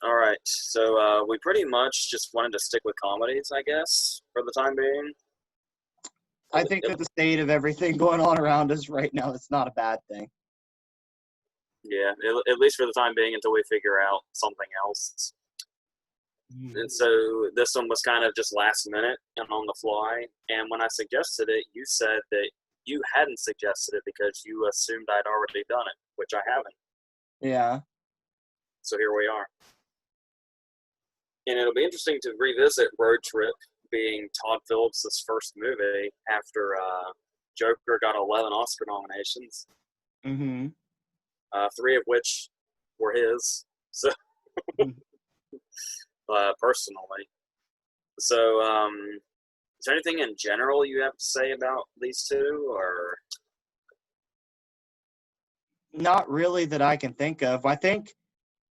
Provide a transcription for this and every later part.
All right. So we pretty much just wanted to stick with comedies, I guess, for the time being. I think with the state of everything going on around us right now, it's not a bad thing. Yeah, at least for the time being until we figure out something else. And so this one was kind of just last minute and on the fly. And when I suggested it, you said that you hadn't suggested it because you assumed I'd already done it, which I haven't. Yeah. So here we are. And it'll be interesting to revisit Road Trip being Todd Phillips' first movie after Joker got 11 Oscar nominations. Mm-hmm. 3 of which were his. So, personally. So, is there anything in general you have to say about these two, or? Not really that I can think of. I think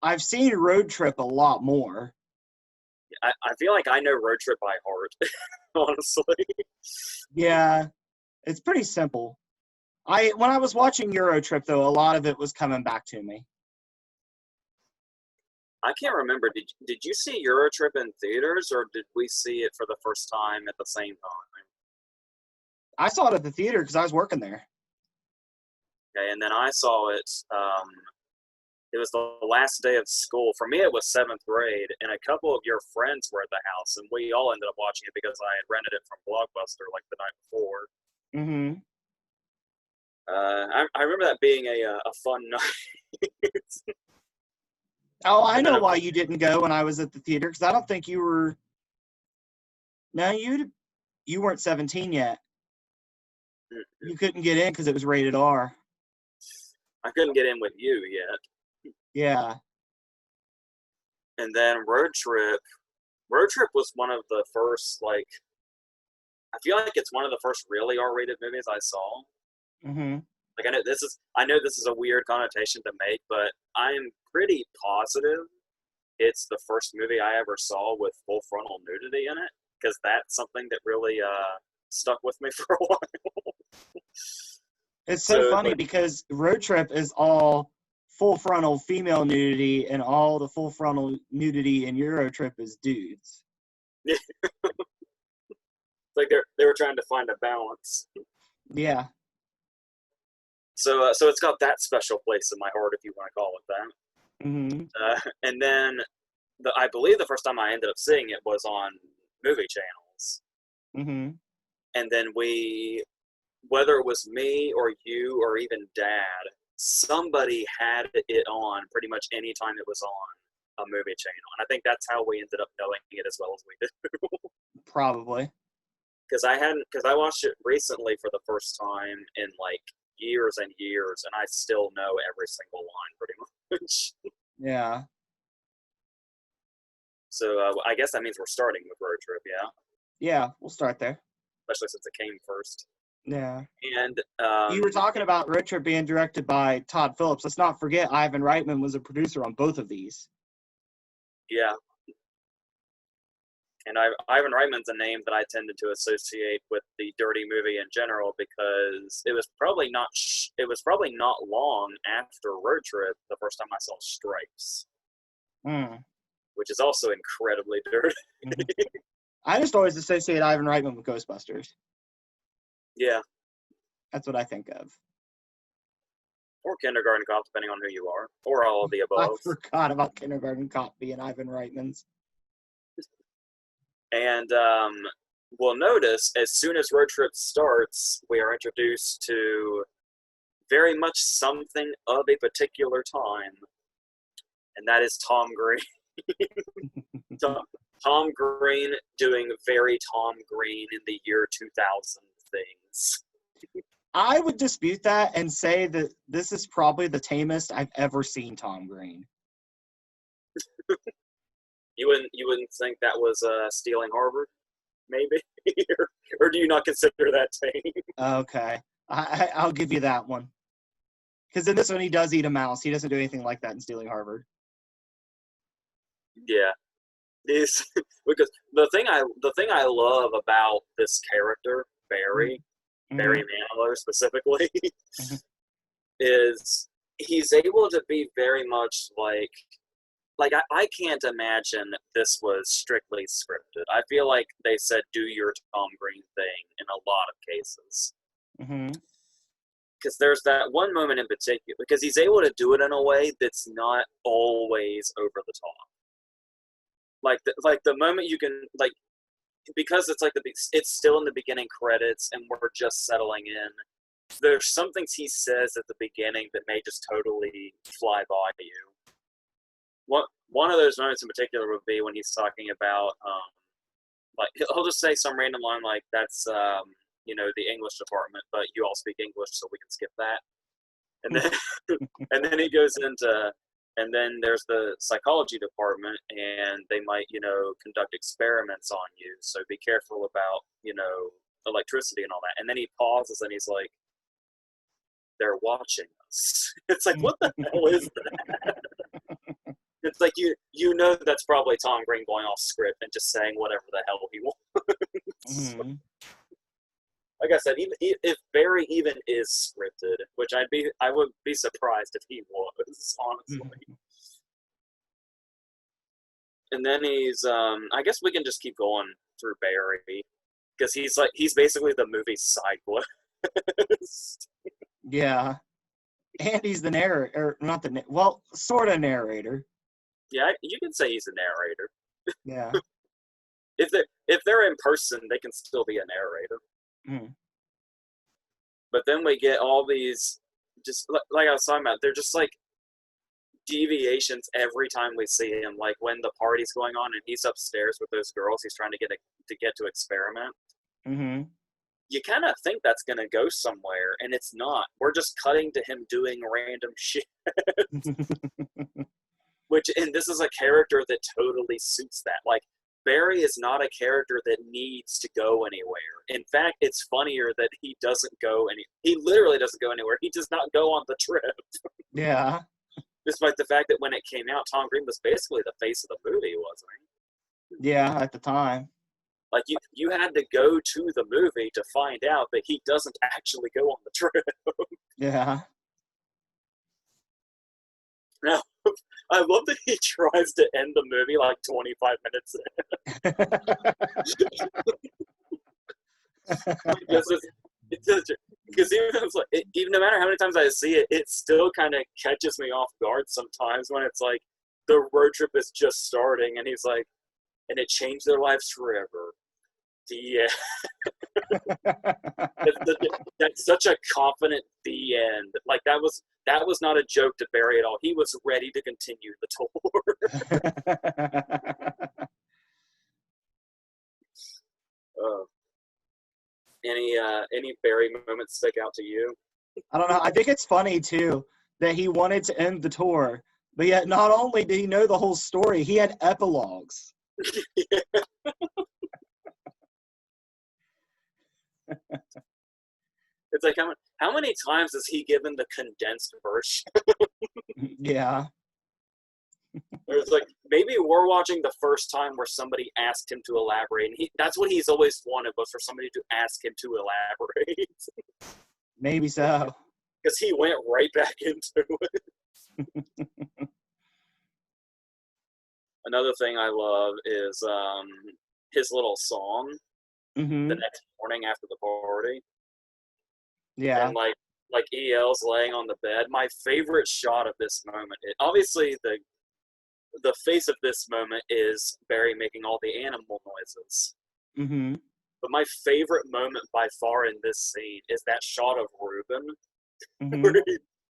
I've seen Road Trip a lot more. I feel like I know Road Trip by heart, honestly. Yeah, it's pretty simple. When I was watching Eurotrip, though, a lot of it was coming back to me. I can't remember. Did you see Eurotrip in theaters, or did we see it for the first time at the same time? I saw it at the theater because I was working there. Okay, and then I saw it. It was the last day of school. For me, it was 7th grade, and a couple of your friends were at the house, and we all ended up watching it because I had rented it from Blockbuster like the night before. Mm-hmm. I remember that being a fun night. Oh, I know why you didn't go when I was at the theater, because I don't think you were. No, you weren't 17 yet. You couldn't get in because it was rated R. I couldn't get in with you yet. Yeah. And then Road Trip was one of the first, like, I feel like it's one of the first really R-rated movies I saw. Mm-hmm. Like, I know this is a weird connotation to make, but I'm pretty positive it's the first movie I ever saw with full frontal nudity in it, because that's something that really stuck with me for a while. It's so funny because Road Trip is all full frontal female nudity, and all the full frontal nudity in Eurotrip is dudes. Like they were trying to find a balance. Yeah. So it's got that special place in my heart, if you want to call it that. Mm-hmm. And then I believe the first time I ended up seeing it was on movie channels. Mm-hmm. And then whether it was me or you or even Dad, somebody had it on pretty much any time it was on a movie channel. And I think that's how we ended up knowing it as well as we did. Probably. Because I watched it recently for the first time in like years and years, and I still know every single line pretty much. Yeah. So I guess that means we're starting with Road Trip, yeah? Yeah, we'll start there. Especially since it came first. Yeah. And you were talking about Road Trip being directed by Todd Phillips. Let's not forget Ivan Reitman was a producer on both of these. Yeah. And Ivan Reitman's a name that I tended to associate with the dirty movie in general because it was probably not long after Road Trip the first time I saw Stripes, which is also incredibly dirty. Mm-hmm. I just always associate Ivan Reitman with Ghostbusters. Yeah. That's what I think of. Or Kindergarten Cop, depending on who you are. Or all of the above. I forgot about Kindergarten Cop being Ivan Reitman's. And we'll notice as soon as Road Trip starts, we are introduced to very much something of a particular time. And that is Tom Green. Tom Green doing very Tom Green in the year 2000 things. I would dispute that and say that this is probably the tamest I've ever seen Tom Green. You wouldn't think that was stealing Harvard, maybe, or do you not consider that tame? Okay, I'll give you that one. Because in this one, he does eat a mouse. He doesn't do anything like that in Stealing Harvard. Yeah, because the thing I love about this character, Barry Manilow specifically, is he's able to be very much like like I can't imagine this was strictly scripted. I feel like they said do your Tom Green thing in a lot of cases. Mm-hmm. Because there's that one moment in particular, because he's able to do it in a way that's not always over the top. Like the moment you can like, because it's like it's still in the beginning credits and we're just settling in. There's some things he says at the beginning that may just totally fly by you. One of those moments in particular would be when he's talking about like he'll just say some random line like that's the English department, but you all speak English, so we can skip that. And then and then he goes into, and then there's the psychology department, and they might conduct experiments on you, so be careful about electricity and all that. And then he pauses and he's like, they're watching us. It's like, what the hell is that? It's like that's probably Tom Green going off script and just saying whatever the hell he wants. Mm-hmm. Like I said, even if Barry even is scripted, which I would be surprised if he was, honestly. And then I guess we can just keep going through Barry, because he's basically the movie's side quest. Yeah, and he's the narrator, not the sort of narrator. Yeah, you can say he's a narrator. Yeah. If they're in person, they can still be a narrator. Mm. But then we get all these, just like I was talking about, they're just like deviations every time we see him. Like when the party's going on and he's upstairs with those girls, he's trying to get to experiment. Mm-hmm. You kind of think that's going to go somewhere, and it's not. We're just cutting to him doing random shit. And this is a character that totally suits that. Like, Barry is not a character that needs to go anywhere. In fact, it's funnier that he doesn't go he literally doesn't go anywhere. He does not go on the trip. Yeah. Despite the fact that when it came out, Tom Green was basically the face of the movie, wasn't he? Yeah, at the time. Like, you had to go to the movie to find out that he doesn't actually go on the trip. Yeah. Now, I love that he tries to end the movie like 25 minutes in. Because even no matter how many times I see it, it still kind of catches me off guard sometimes when it's like the road trip is just starting and he's like, and it changed their lives forever. The that's such a confident the end. Like that was not a joke to Barry at all. He was ready to continue the tour. Any Barry moments stick out to you? I don't know. I think it's funny too that he wanted to end the tour, but yet not only did he know the whole story, he had epilogues. Yeah. It's like how many times has he given the condensed version? Yeah. It's like maybe we're watching the first time where somebody asked him to elaborate, and that's what he's always wanted, was for somebody to ask him to elaborate. Maybe so. Because he went right back into it. Another thing I love is his little song Mm-hmm. the next morning after the party. Yeah. And like EL's laying on the bed. My favorite shot of this moment, obviously the face of this moment is Barry making all the animal noises. Mm-hmm. But my favorite moment by far in this scene is that shot of Ruben, Mm-hmm. where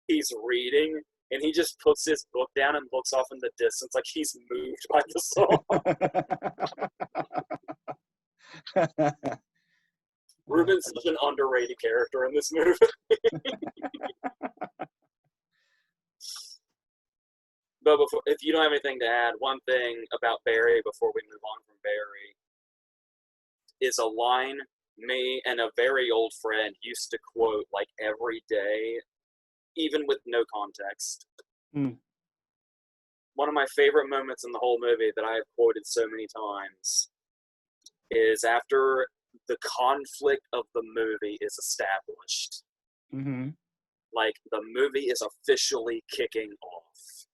he's reading and he just puts his book down and looks off in the distance like he's moved by the song. Ruben's such an underrated character in this movie. But if you don't have anything to add, one thing about Barry before we move on from Barry is a line me and a very old friend used to quote like every day, even with no context. Mm. One of my favorite moments in the whole movie that I have quoted so many times is after the conflict of the movie is established. Mm-hmm. Like the movie is officially kicking off.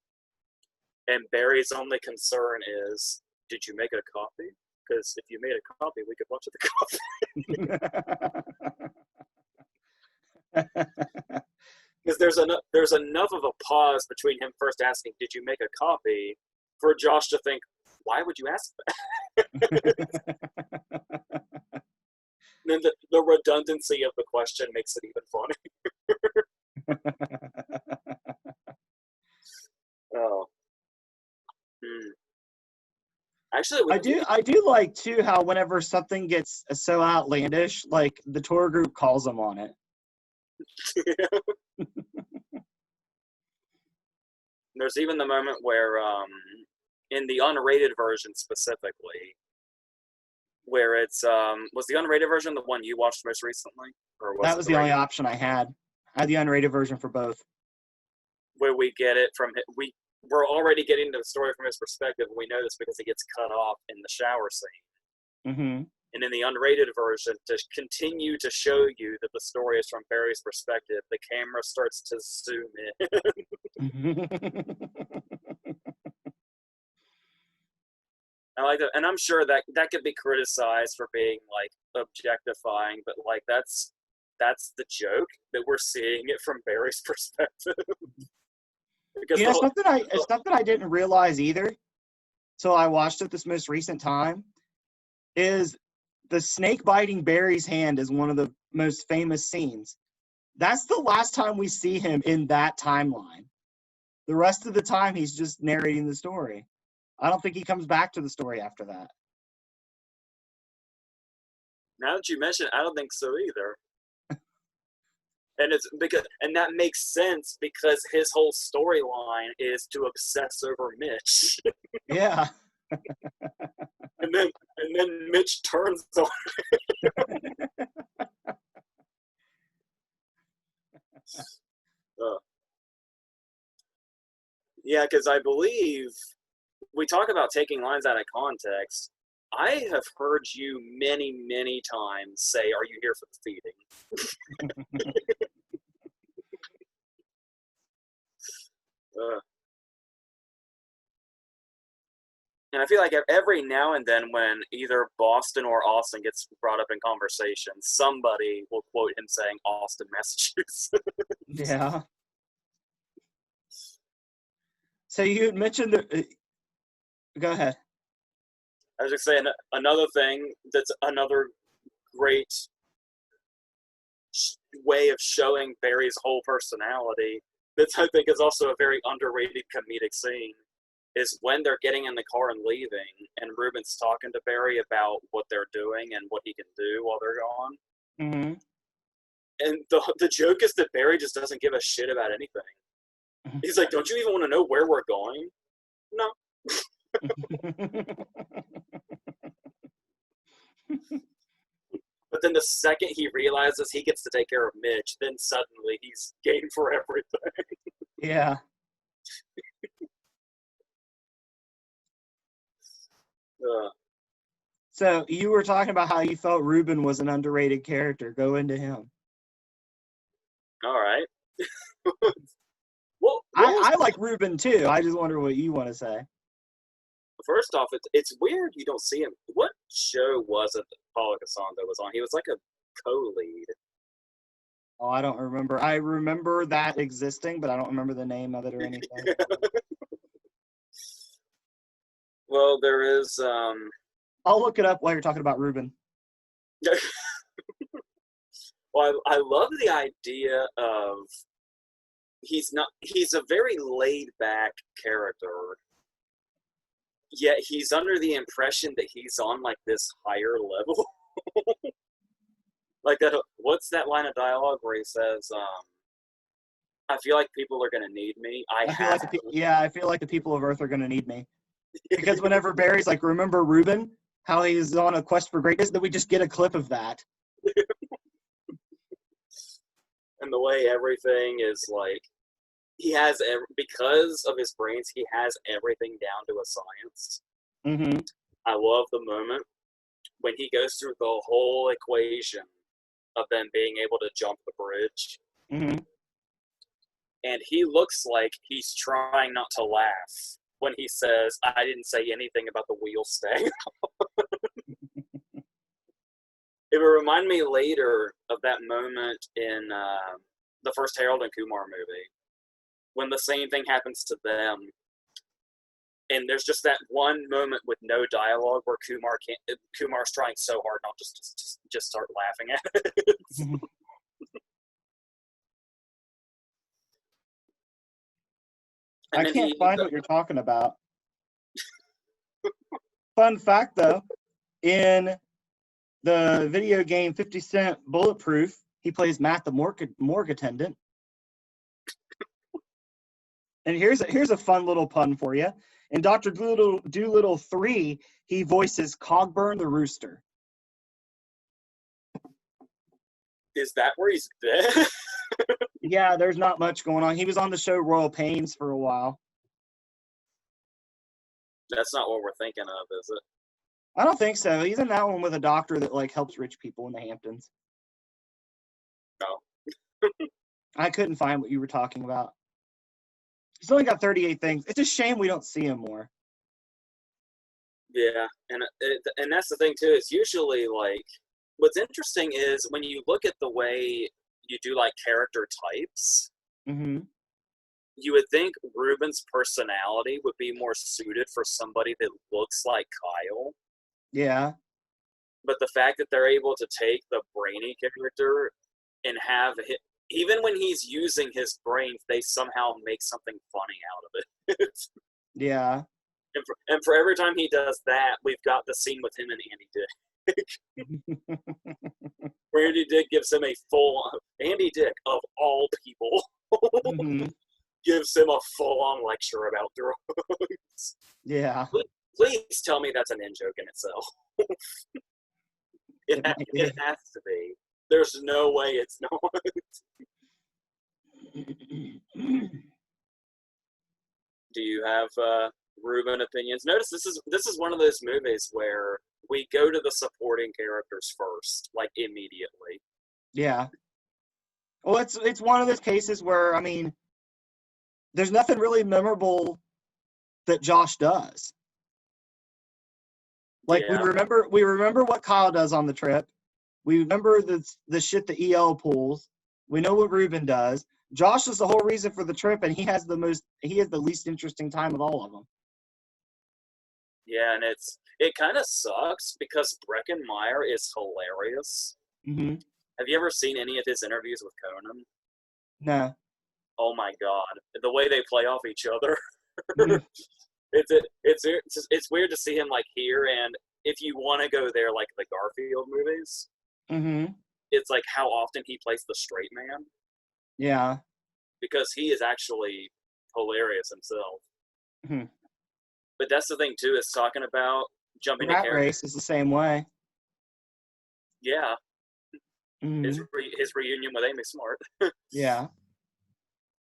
And Barry's only concern is, did you make a copy? Because if you made a copy, we could watch the copy. Because there's enough of a pause between him first asking, did you make a copy, for Josh to think, why would you ask that? And then the redundancy of the question makes it even funny. Oh. Hmm. Actually, I do like too how whenever something gets so outlandish, like the tour group calls them on it. There's even the moment where, in the unrated version specifically, where it's was the unrated version the one you watched most recently, or was That it was the the only rated? option I had. I had the unrated version for both. Where we get it from we're already getting the story from his perspective. We know this because he gets cut off in the shower scene. Mm-hmm. And in the unrated version, to continue to show you that the story is from Barry's perspective, the camera starts to zoom in. I like that, and I'm sure that could be criticized for being like objectifying, but like that's the joke, that we're seeing it from Barry's perspective. Because You know, something I didn't realize either, till I watched it this most recent time, is the snake biting Barry's hand is one of the most famous scenes. That's the last time we see him in that timeline. The rest of the time, he's just narrating the story. I don't think he comes back to the story after that. now that you mention it, I don't think so either. And that makes sense because his whole storyline is to obsess over Mitch. Yeah. and then Mitch turns on. uh, yeah, because I believe we talk about taking lines out of context. I have heard you many, many times say, "Are you here for the feeding?" uh, and I feel like every now and then, when either Boston or Austin gets brought up in conversation, somebody will quote him saying Austin, Massachusetts. Yeah. So you had mentioned the. Go ahead. I was just saying another thing that's another great way of showing Barry's whole personality. That I think is also a very underrated comedic scene. Is when they're getting in the car and leaving, and Ruben's talking to Barry about what they're doing and what he can do while they're gone. Mm-hmm. And the joke is that Barry just doesn't give a shit about anything. He's like, "Don't you even want to know where we're going?" No. But then the second he realizes he gets to take care of Mitch, then suddenly he's game for everything. Yeah. Uh, So you were talking about how you felt Ruben was an underrated character. Go into him. all right. What I like Ruben too. I just wonder what you want to say. First off, it's weird you don't see him. What show was it that Paul Cassandra was on? He was like a co-lead. Oh, I don't remember. I remember that existing, but I don't remember the name of it or anything. Well, there is. I'll look it up while you're talking about Ruben. Well, I love the idea of he's a very laid back character, yet he's under the impression that he's on like this higher level. Like that, what's that line of dialogue where he says, "I feel like people are gonna need me. I feel like have I feel like the people of Earth are going to need me." Because whenever Barry's like, "Remember Ruben? How he's on a quest for greatness?" Then we just get a clip of that. And the way everything is like, he has because of his brains, he has everything down to a science. Mm-hmm. I love the moment when he goes through the whole equation of them being able to jump the bridge. Mm-hmm. And he looks like he's trying not to laugh when he says, "I didn't say anything about the wheel staying." It will remind me later of that moment in the first Harold and Kumar movie when the same thing happens to them, and there's just that one moment with no dialogue where Kumar's trying so hard not just start laughing at it. I can't find what you're talking about. Fun fact, though, in the video game 50 Cent Bulletproof, he plays Matt the morgue attendant. And here's a fun little pun for you. In Dr. Dolittle 3, he voices Cogburn the Rooster. Is that where he's been? Yeah, there's not much going on. He was on the show Royal Pains for a while. That's not what we're thinking of, is it? I don't think so. He's in that one with a doctor that like helps rich people in the Hamptons. No. I couldn't find what you were talking about. He's only got 38 things. It's a shame we don't see him more. Yeah, and that's the thing too. Is usually like what's interesting is when you look at the way you do like character types. Mm-hmm. You would think Ruben's personality would be more suited for somebody that looks like Kyle. Yeah. But the fact that they're able to take the brainy character and have it, even when he's using his brain, they somehow make something funny out of it. Yeah. And for every time he does that, we've got the scene with him and Andy Dick. Where Andy Dick gives him a full... Andy Dick, of all people, mm-hmm. gives him a full-on lecture about drugs. Yeah. Please tell me that's an in-joke in itself. It has to be. There's no way it's not. Do you have Ruben opinions? Notice this is one of those movies where we go to the supporting characters first, like immediately. Yeah. Well, it's one of those cases where, I mean, there's nothing really memorable that Josh does. Like, yeah. we remember what Kyle does on the trip. We remember the shit that EL pulls. We know what Ruben does. Josh is the whole reason for the trip, and he has the least interesting time of all of them. Yeah, and it kind of sucks because Breckenmeyer is hilarious. Mm-hmm. Have you ever seen any of his interviews with Conan? No. Oh my god, the way they play off each other. Mm-hmm. It's weird to see him like here, and if you want to go there, like the Garfield movies, mm-hmm. It's like how often he plays the straight man. Yeah, because he is actually hilarious himself. Mm-hmm. But that's the thing too, is talking about jumping Rat to Race is the same way. Yeah, mm-hmm. his reunion with Amy Smart. Yeah.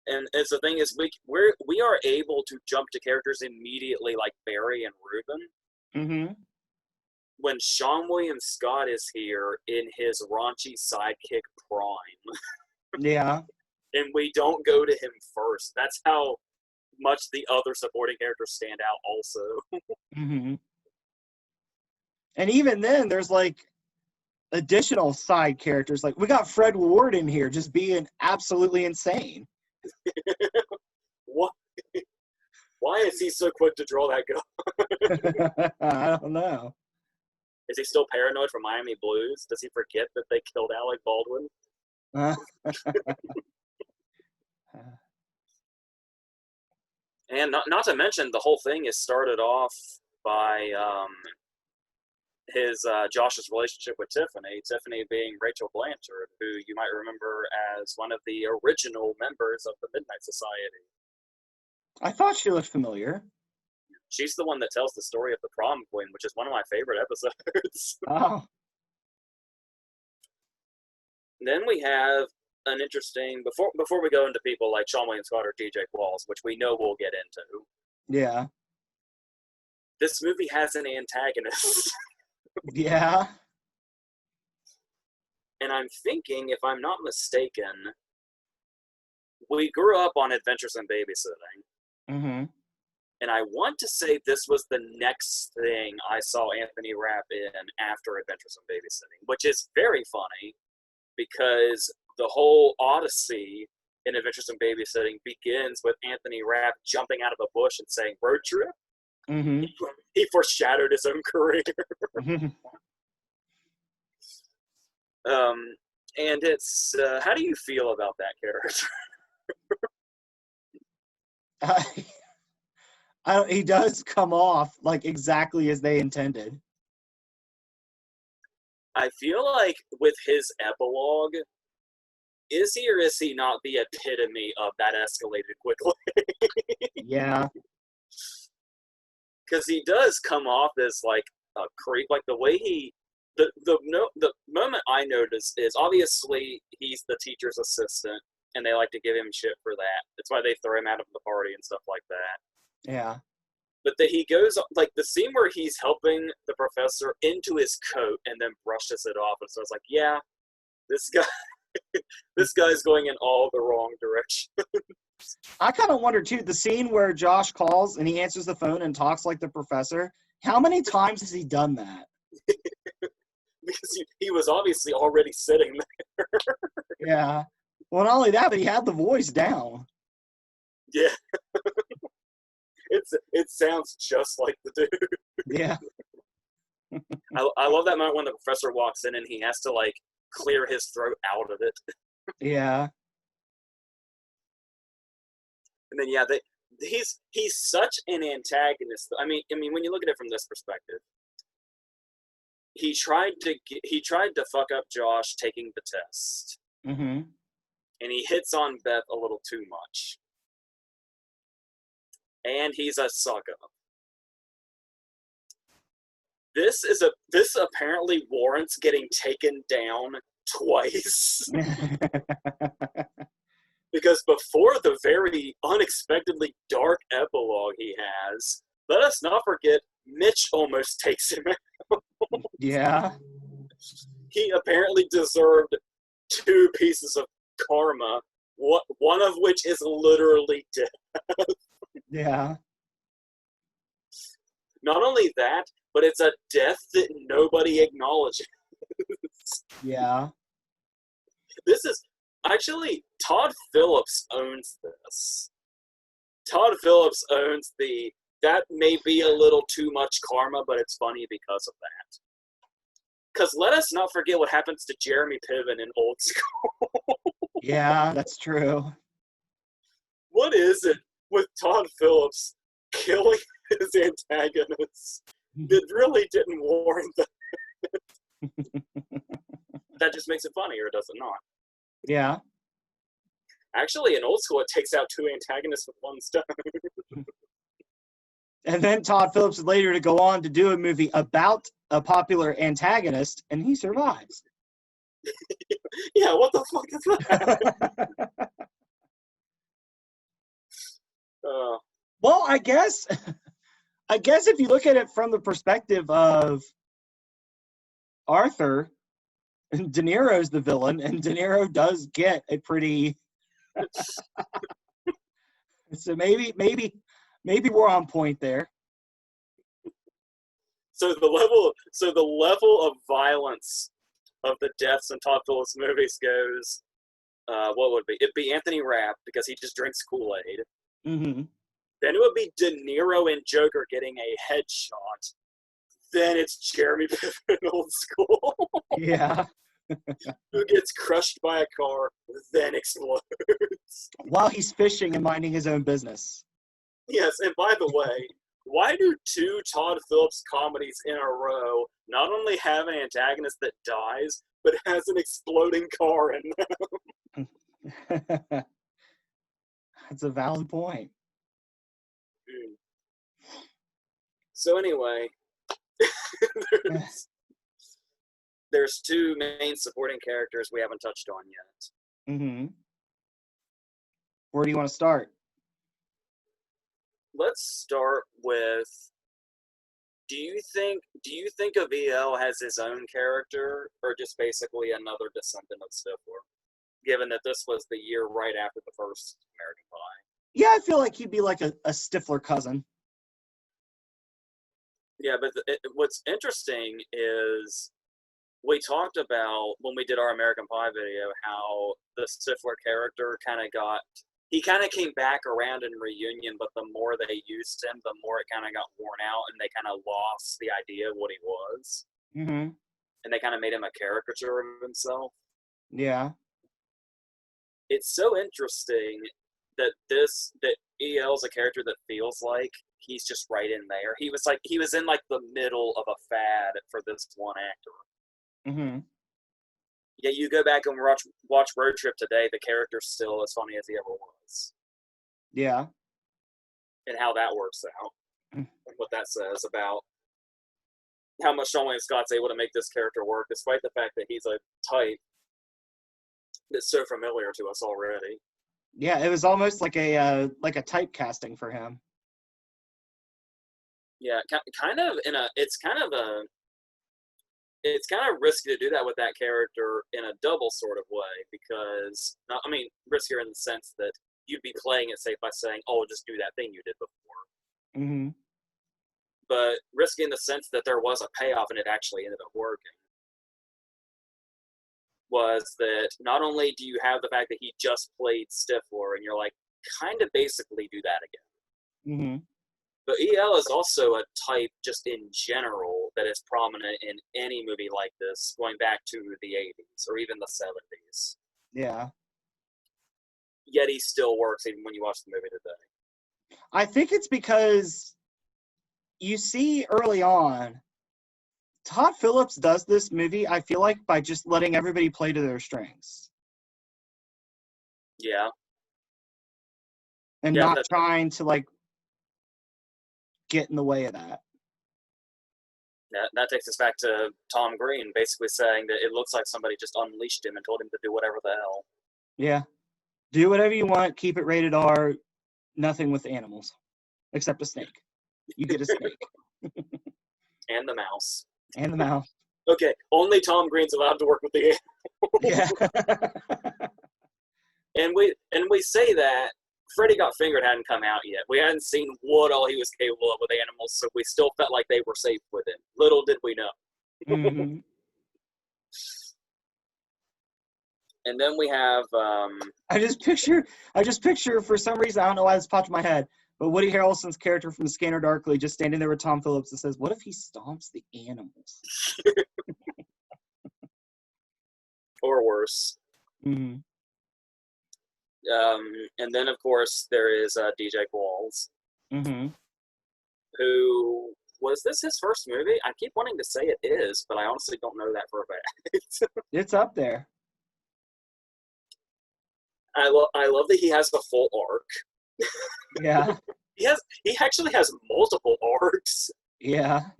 And it's the thing is we are able to jump to characters immediately like Barry and Ruben. Mm-hmm. When Sean William Scott is here in his raunchy sidekick prime. Yeah. And we don't go to him first. That's how much the other supporting characters stand out also. Mm-hmm. And even then, there's like additional side characters. Like we got Fred Ward in here just being absolutely insane. What? Why is he so quick to draw that gun? I don't know. Is he still paranoid from Miami Blues? Does he forget that they killed Alec Baldwin? And not to mention, the whole thing is started off by his Josh's relationship with Tiffany. Tiffany being Rachel Blanchard, who you might remember as one of the original members of the Midnight Society. I thought she looked familiar. She's the one that tells the story of the prom queen, which is one of my favorite episodes. Oh. Then we have an interesting, before we go into people like Sean William Scott or DJ Qualls, which we know we'll get into. Yeah. This movie has an antagonist. Yeah. And I'm thinking, if I'm not mistaken, we grew up on Adventures in Babysitting. Mm-hmm. And I want to say this was the next thing I saw Anthony Rapp in after Adventures in Babysitting, which is very funny because the whole Odyssey in Adventures in Babysitting begins with Anthony Rapp jumping out of a bush and saying, "Road trip?" Mm-hmm. He foreshadowed his own career. And it's, how do you feel about that character? He does come off like exactly as they intended. I feel like with his epilogue, is he or is he not the epitome of that escalated quickly? Yeah. Because he does come off as like a creep, like the way he, the moment I notice is obviously he's the teacher's assistant, and they like to give him shit for that. That's why they throw him out of the party and stuff like that. Yeah. But that he goes, like the scene where he's helping the professor into his coat and then brushes it off, and so I was like, yeah, this guy, this guy's going in all the wrong direction. I kind of wonder too, the scene where Josh calls and he answers the phone and talks like the professor. How many times has he done that? Because he was obviously already sitting there. Yeah. Well, not only that, but he had the voice down. Yeah. It sounds just like the dude. Yeah. I love that moment when the professor walks in and he has to like clear his throat out of it. Yeah. And then yeah, he's such an antagonist. I mean when you look at it from this perspective, he tried to fuck up Josh taking the test. Mm-hmm. And he hits on Beth a little too much. And he's a sucker. This apparently warrants getting taken down twice. Because before the very unexpectedly dark epilogue he has, let us not forget Mitch almost takes him out. Yeah. He apparently deserved 2 pieces of karma, one of which is literally death. Yeah. Not only that, but it's a death that nobody acknowledges. Yeah. This is actually, Todd Phillips owns this. Todd Phillips owns that may be a little too much karma, but it's funny because of that. Because let us not forget what happens to Jeremy Piven in Old School. Yeah, that's true. What is it with Todd Phillips killing his antagonists that really didn't warrant that? That just makes it funnier, does it not? Yeah. Actually, in Old School, it takes out 2 antagonists with 1 stone. And then Todd Phillips is later to go on to do a movie about a popular antagonist, and he survives. Yeah, what the fuck is that? Well, I guess if you look at it from the perspective of Arthur, De Niro's the villain, and De Niro does get a pretty. So maybe we're on point there. So the level of violence of the deaths in Todd Phillips movies goes, what would it be? It'd be Anthony Rapp because he just drinks Kool-Aid. Mm-hmm. Then it would be De Niro and Joker getting a headshot. Then it's Jeremy Piven in Old School. Yeah. Who gets crushed by a car, then explodes. While he's fishing and minding his own business. Yes, and by the way, why do 2 Todd Phillips comedies in a row not only have an antagonist that dies, but has an exploding car in them? That's a valid point. So anyway, there's 2 main supporting characters we haven't touched on yet. Mm-hmm. Where do you want to start? Let's start with, do you think Aviel has his own character, or just basically another descendant of Stifler, given that this was the year right after the first American Pie? Yeah, I feel like he'd be like a Stifler cousin. Yeah, but what's interesting is we talked about when we did our American Pie video how the Stifler character he kind of came back around in Reunion, but the more they used him, the more it kind of got worn out, and they kind of lost the idea of what he was, Mm-hmm. and they kind of made him a caricature of himself. Yeah. It's so interesting that EL's a character that feels like he's just right in there. He was in like the middle of a fad for this one actor. Mm-hmm. Yeah, you go back and watch Road Trip today, the character's still as funny as he ever was. Yeah. And how that works out. Mm. And what that says about how much Sean William Scott's able to make this character work, despite the fact that he's a type that's so familiar to us already. Yeah, it was almost like a typecasting for him. Yeah, it's kind of risky to do that with that character in a double sort of way because, I mean, riskier in the sense that you'd be playing it safe by saying, oh, just do that thing you did before. Mm-hmm. But risky in the sense that there was a payoff and it actually ended up working. Was that not only do you have the fact that he just played Stifler and you're like, kind of basically do that again. Mm-hmm. But EL is also a type just in general that is prominent in any movie like this, going back to the 80s or even the 70s. Yeah. Yet he still works even when you watch the movie today. I think it's because you see early on, Todd Phillips does this movie, I feel like, by just letting everybody play to their strengths. Yeah. And not trying to, like, get in the way of that. That takes us back to Tom Green basically saying that it looks like somebody just unleashed him and told him to do whatever the hell. Yeah. Do whatever you want, keep it rated R, nothing with animals. Except a snake. You get a snake. And the mouse. And the mouse. Okay, only Tom Green's allowed to work with the animals. Yeah. and we say that Freddy Got Fingered hadn't come out yet. We hadn't seen what all he was capable of with animals, so we still felt like they were safe with him. Little did we know. Mm-hmm. And then we have I just picture for some reason, I don't know why this popped in my head, but Woody Harrelson's character from Scanner Darkly just standing there with Tom Phillips and says, what if he stomps the animals? Or worse. Mm-hmm. And then, of course, there is DJ Qualls. Mm-hmm. Who, was this his first movie? I keep wanting to say it is, but I honestly don't know that for a fact. It's up there. I love that he has the full arc. Yeah. He actually has multiple arcs. Yeah.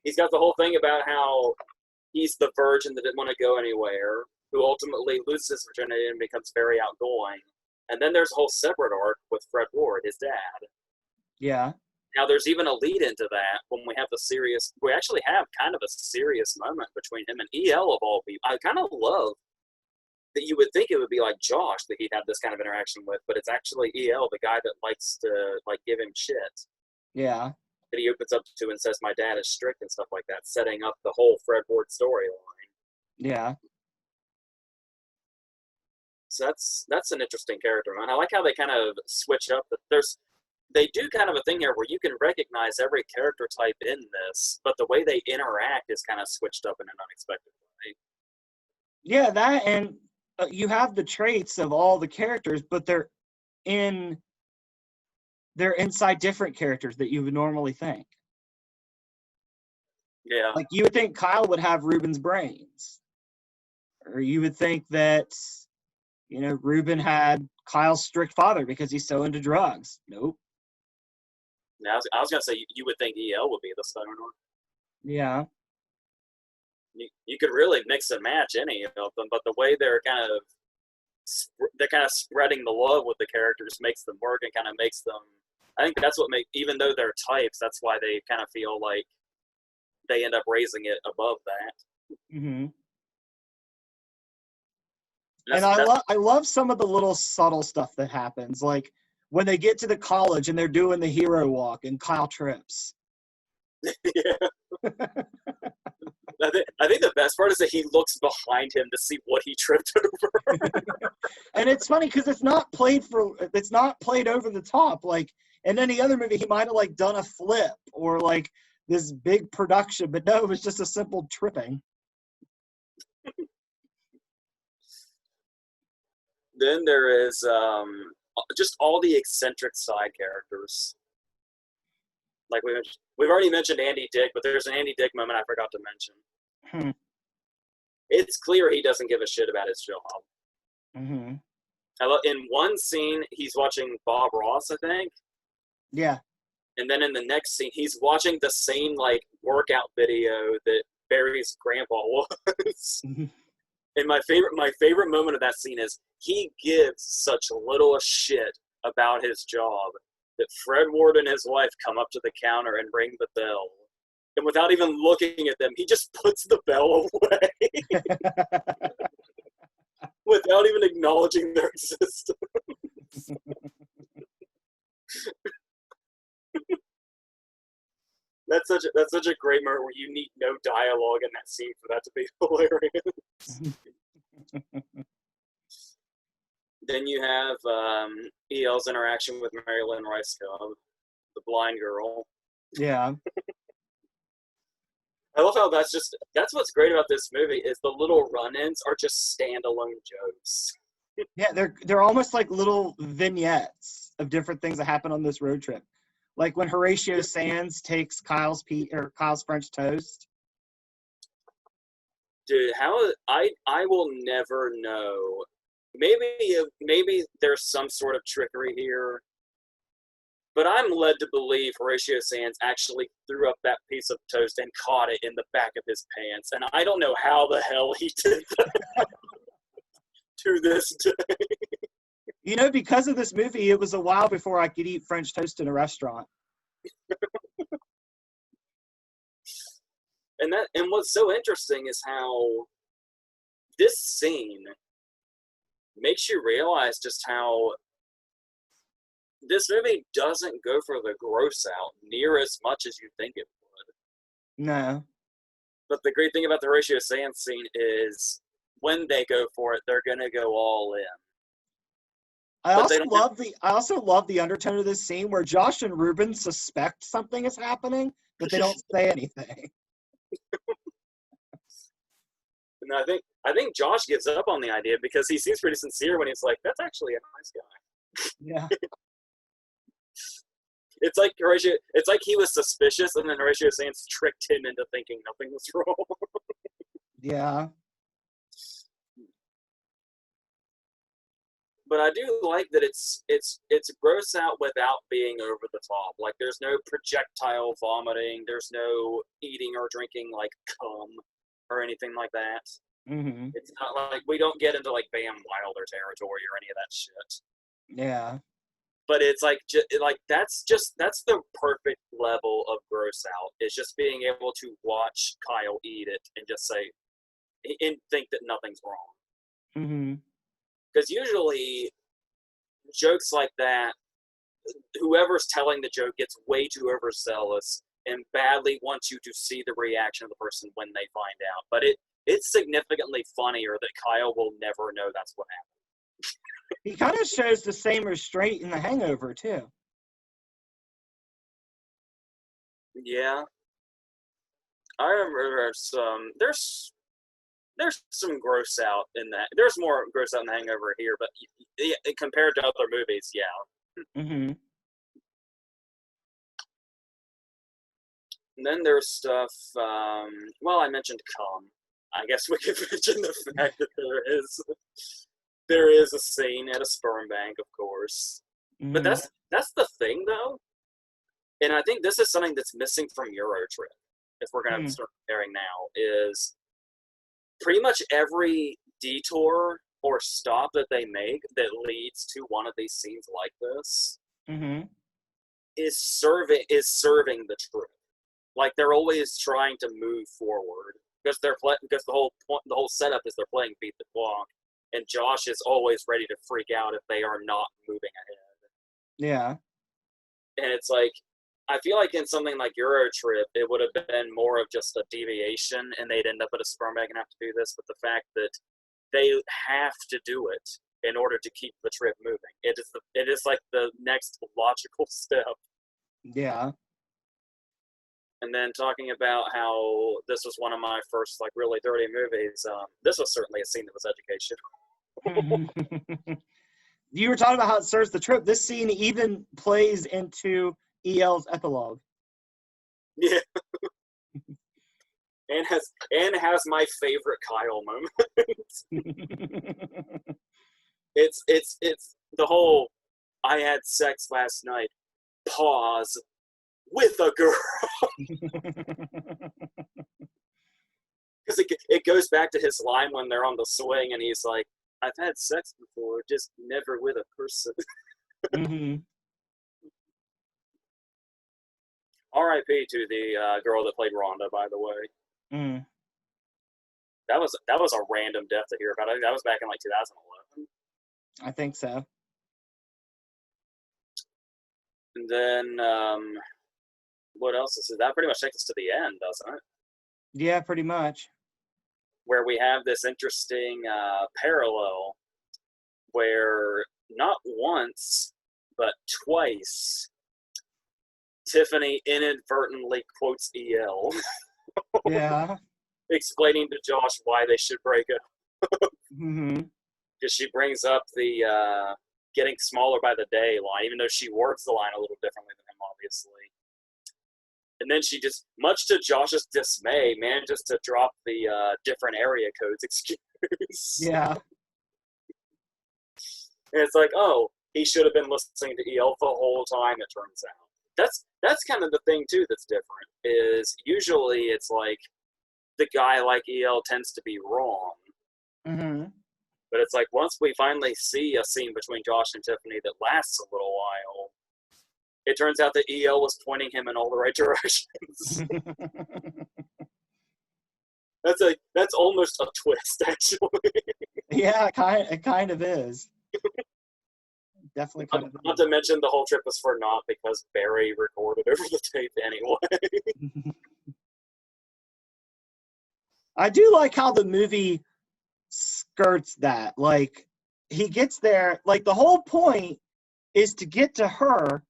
He's got the whole thing about how he's the virgin that didn't want to go anywhere, who ultimately loses his virginity and becomes very outgoing. And then there's a whole separate arc with Fred Ward, his dad. Yeah. Now there's even a lead into that when we actually have kind of a serious moment between him and EL of all people. I kind of love that you would think it would be like Josh that he'd have this kind of interaction with, but it's actually EL, the guy that likes to like give him shit. Yeah. That he opens up to and says, my dad is strict and stuff like that, setting up the whole Fred Ward storyline. Yeah. So that's an interesting character, man. I like how they kind of switch up. They do kind of a thing here where you can recognize every character type in this, but the way they interact is kind of switched up in an unexpected way. Yeah, that, and you have the traits of all the characters, but they're inside different characters that you would normally think. Yeah. Like, you would think Kyle would have Ruben's brains. Or you would think that, Ruben had Kyle's strict father because he's so into drugs. Nope. Now, I was going to say, you would think EL would be the stoner. Yeah. You could really mix and match any of them, but the way they're kind of spreading the love with the characters makes them work and kind of makes them. I think that's what even though they're types, that's why they kind of feel like they end up raising it above that. Mm-hmm. And I love some of the little subtle stuff that happens, like when they get to the college and they're doing the hero walk and Kyle trips. Yeah. I think the best part is that he looks behind him to see what he tripped over. And it's funny because it's not played over the top. Like in any other movie, he might have like done a flip or like this big production, but no, it was just a simple tripping. Then there is just all the eccentric side characters. Like we've already mentioned Andy Dick, but there's an Andy Dick moment I forgot to mention. It's clear he doesn't give a shit about his job. Mm-hmm. In one scene, he's watching Bob Ross, I think. Yeah. And then in the next scene, he's watching the same like workout video that Barry's grandpa was. Mm-hmm. And my favorite moment of that scene is he gives such little shit about his job that Fred Ward and his wife come up to the counter and ring the bell. And without even looking at them, he just puts the bell away without even acknowledging their existence. That's such a great moment where you need no dialogue in that scene for that to be hilarious. Then you have EL's interaction with Marilyn Rice Cobb, the blind girl. Yeah. I love how that's what's great about this movie is the little run-ins are just standalone jokes. Yeah, they're almost like little vignettes of different things that happen on this road trip. Like when Horatio Sands takes Kyle's French toast. Dude, how I will never know. Maybe there's some sort of trickery here. But I'm led to believe Horatio Sands actually threw up that piece of toast and caught it in the back of his pants. And I don't know how the hell he did that to this day. You know, because of this movie, it was a while before I could eat French toast in a restaurant. And what's so interesting is how this scene makes you realize just how this movie doesn't go for the gross out near as much as you think it would. No. But the great thing about the Horatio Sands scene is when they go for it, they're gonna go all in. I also love the undertone of this scene where Josh and Ruben suspect something is happening, but they don't say anything. And I think Josh gives up on the idea because he seems pretty sincere when he's like, "That's actually a nice guy." Yeah. It's like he was suspicious, and then Horatio Sands tricked him into thinking nothing was wrong. Yeah. But I do like that it's gross out without being over the top. Like there's no projectile vomiting, there's no eating or drinking like cum or anything like that. Mm-hmm. It's not like we don't get into like Van Wilder territory or any of that shit. Yeah. But it's like that's the perfect level of gross out. It's just being able to watch Kyle eat it and just say and think that nothing's wrong. Mm-hmm. Because usually jokes like that, whoever's telling the joke gets way too overzealous and badly wants you to see the reaction of the person when they find out. But it's significantly funnier that Kyle will never know that's what happened. He kind of shows the same restraint in The Hangover, too. Yeah. I remember there's some gross out in that. There's more gross out in The Hangover here, but compared to other movies, yeah. Mm-hmm. And then there's stuff, well, I mentioned cum. I guess we could mention the fact that there is a scene at a sperm bank, of course. Mm-hmm. But that's the thing, though. And I think this is something that's missing from Eurotrip, if we're going to start comparing now, is pretty much every detour or stop that they make that leads to one of these scenes like this is serving the trip. Like they're always trying to move forward because the whole setup is they're playing beat the clock, and Josh is always ready to freak out if they are not moving ahead. Yeah. And it's like I feel like in something like Eurotrip, it would have been more of just a deviation, and they'd end up at a sperm egg and have to do this. But the fact that they have to do it in order to keep the trip moving, it is like the next logical step. Yeah. And then talking about how this was one of my first like really dirty movies. This was certainly a scene that was educational. You were talking about how it starts the trip. This scene even plays into EL's epilogue. Yeah. And has my favorite Kyle moment. It's the whole I had sex last night. Pause with a girl. Because it goes back to his line when they're on the swing and he's like, I've had sex before, just never with a person. Mm-hmm. R.I.P. to the girl that played Rhonda, by the way. Mm. That was a random death to hear about. I think that was back in like 2011. I think so. And then what else is it? That pretty much takes us to the end, doesn't it? Yeah, pretty much. Where we have this interesting parallel where not once, but twice, Tiffany inadvertently quotes EL. Yeah. Explaining to Josh why they should break up. Mm-hmm. Because she brings up the getting smaller by the day line, even though she words the line a little differently than him, obviously. And then she just, much to Josh's dismay, manages to drop the different area codes excuse. Yeah. And it's like, oh, he should have been listening to EL the whole time, it turns out. That's kind of the thing, too, that's different, is usually it's like the guy like EL tends to be wrong. Mm-hmm. But it's like once we finally see a scene between Josh and Tiffany that lasts a little while, it turns out that EL was pointing him in all the right directions. That's almost a twist, actually. Yeah, it kind of is. Definitely kind of is. Not to mention the whole trip was for naught because Barry recorded over the tape anyway. I do like how the movie skirts that. Like, he gets there, like, the whole point is to get to her,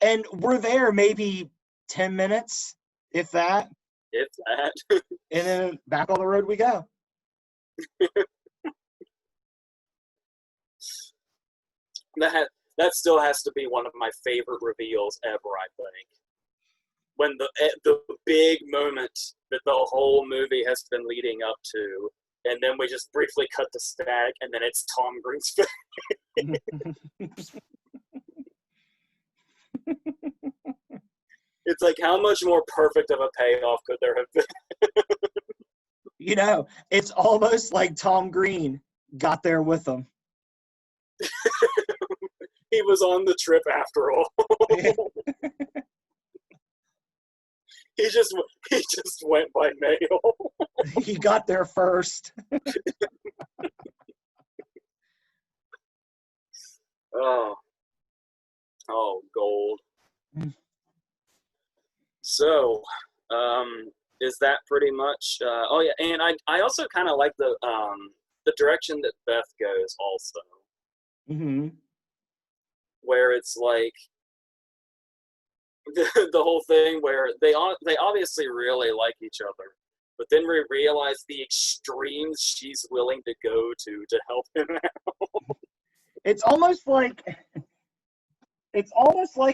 and we're there maybe 10 minutes, if that. If that. And then back on the road we go. That still has to be one of my favorite reveals ever, I think. When the big moment that the whole movie has been leading up to, and then we just briefly cut to Stag, and then it's Tom Green's face. It's like, how much more perfect of a payoff could there have been? You know, it's almost like Tom Green got there with them. He was on the trip after all. He just went by mail. He got there first. Oh, gold. So, is that pretty much? Oh yeah, and I also kind of like the direction that Beth goes also, Mm-hmm. where it's like the whole thing where they obviously really like each other, but then we realize the extremes she's willing to go to help him out. It's almost like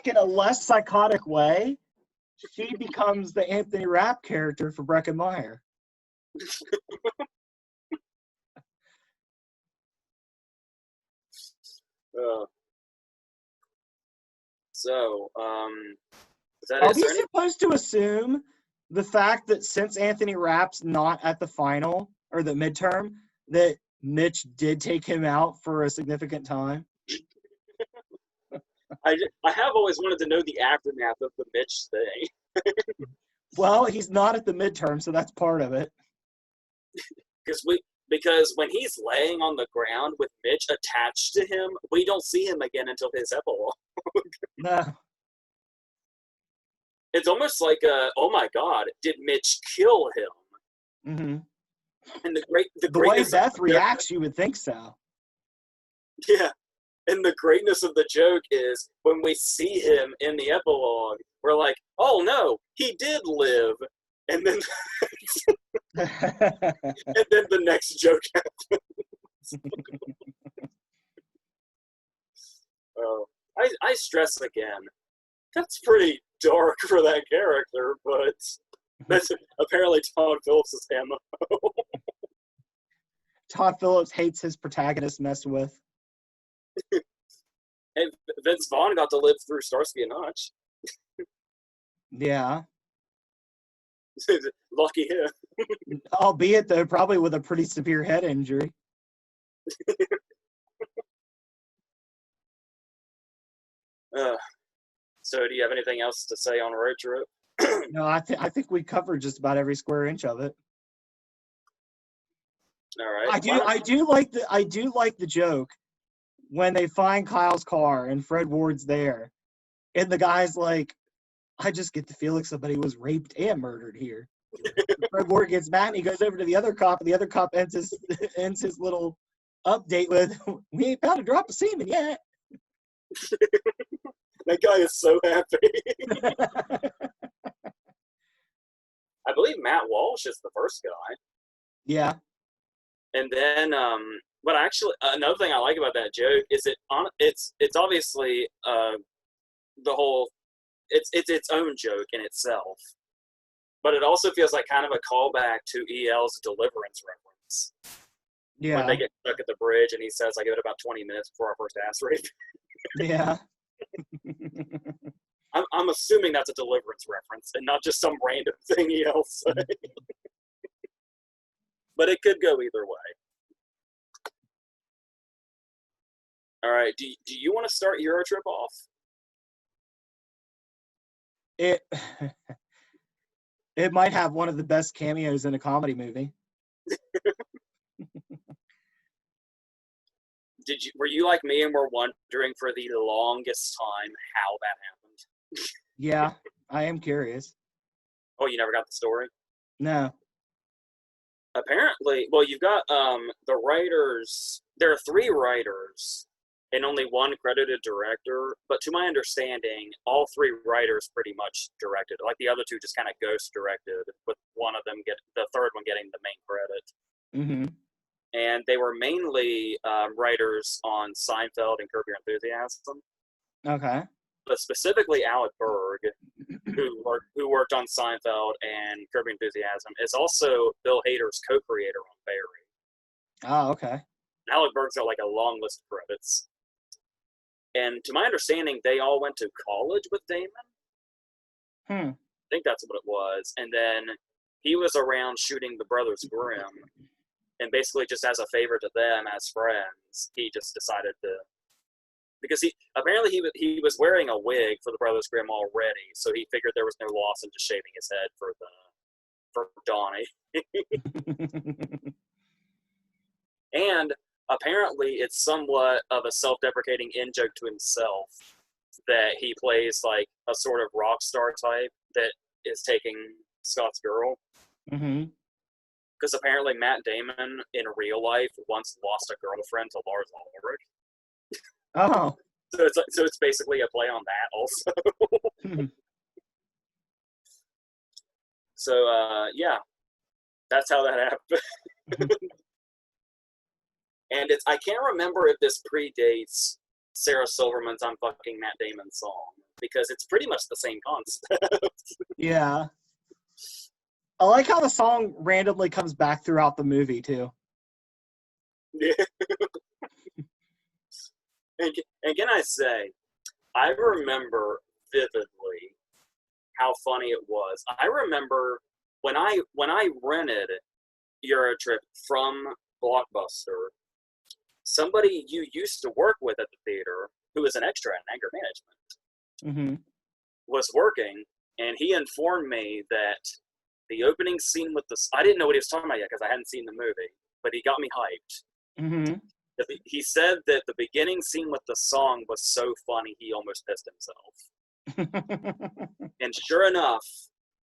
in a less psychotic way, she becomes the Anthony Rapp character for Breckenmeyer. So, is that Are it? we supposed to assume the fact that since Anthony Rapp's not at the final or the midterm, that Mitch did take him out for a significant time? I have always wanted to know the aftermath of the Mitch thing. Well, he's not at the midterm, so that's part of it. Because when he's laying on the ground with Mitch attached to him, we don't see him again until his epilogue. No. It's almost like, oh my God, did Mitch kill him? Mm-hmm. And the The way greatness Beth reacts, you would think so. yeah, and the greatness of the joke is when we see him in the epilogue, we're like, oh no, he did live, and then and then the next joke happens. Oh, I stress again. That's pretty dark for that character, but that's apparently Todd Phillips' MO. Todd Phillips hates his protagonist messed with. And Vince Vaughn got to live through Starsky and Hutch. Yeah. Lucky him. Albeit, though, probably with a pretty severe head injury. So, do you have anything else to say on Road Trip? No, I think we covered just about every square inch of it. All right. I do like the joke when they find Kyle's car and Fred Ward's there, and the guy's like, "I just get the feeling somebody was raped and murdered here." Fred Ward gets mad and he goes over to the other cop, and the other cop ends his little update with, "We ain't found a drop of semen yet." That guy is so happy. I believe Matt Walsh is the first guy. Yeah. And then, but actually, another thing I like about that joke is it's obviously the whole it's its own joke in itself, but it also feels like kind of a callback to EL's Deliverance reference. Yeah. When they get stuck at the bridge, and he says, "I give it about 20 minutes before our first ass rape." Yeah. I'm assuming that's a Deliverance reference and not just some random thing EL said. But it could go either way. All right. Do you want to start Eurotrip off? It might have one of the best cameos in a comedy movie. Were you like me and were wondering for the longest time how that happened? Yeah, I am curious. Oh, you never got the story? No. Apparently, well, you've got the writers. There are 3 writers and only 1 credited director. But to my understanding, all 3 writers pretty much directed. Like the other 2 just kind of ghost directed, with one of them the third one getting the main credit. Mm-hmm. And they were mainly writers on Seinfeld and Curb Your Enthusiasm. Okay. But specifically Alec Berg, who worked on Seinfeld and Curb Your Enthusiasm, is also Bill Hader's co-creator on Barry. Oh, okay. Alec Berg's got like a long list of credits. And to my understanding, they all went to college with Damon. I think that's what it was. And then he was around shooting The Brothers Grimm. And basically, just as a favor to them as friends, he just decided to, because he was wearing a wig for the Brothers Grimm already, so he figured there was no loss in just shaving his head for Donnie. And apparently, it's somewhat of a self-deprecating in-joke to himself that he plays like a sort of rock star type that is taking Scott's girl. Mm-hmm. Because apparently Matt Damon in real life once lost a girlfriend to Lars Ulrich. Oh. So it's basically a play on that also. So yeah, that's how that happened. And I can't remember if this predates Sarah Silverman's "I'm Fucking Matt Damon" song, because it's pretty much the same concept. Yeah. I like how the song randomly comes back throughout the movie, too. Yeah. And can I say, I remember vividly how funny it was. I remember when I rented Eurotrip from Blockbuster, somebody you used to work with at the theater, who was an extra in anger management, was working, and he informed me that the opening scene with I didn't know what he was talking about yet because I hadn't seen the movie, but he got me hyped. He said that the beginning scene with the song was so funny he almost pissed himself. And sure enough,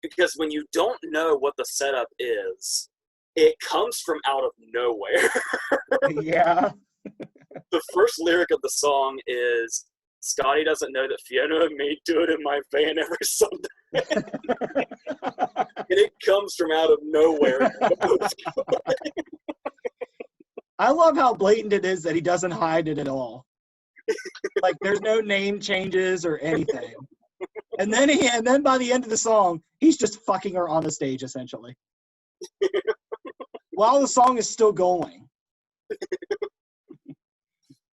because when you don't know what the setup is, it comes from out of nowhere. Yeah. The first lyric of the song is, Scotty doesn't know that Fiona and me do it in my van every Sunday. And it comes from out of nowhere. I love how blatant it is that he doesn't hide it at all. Like there's no name changes or anything. And then by the end of the song, he's just fucking her on the stage essentially. While the song is still going.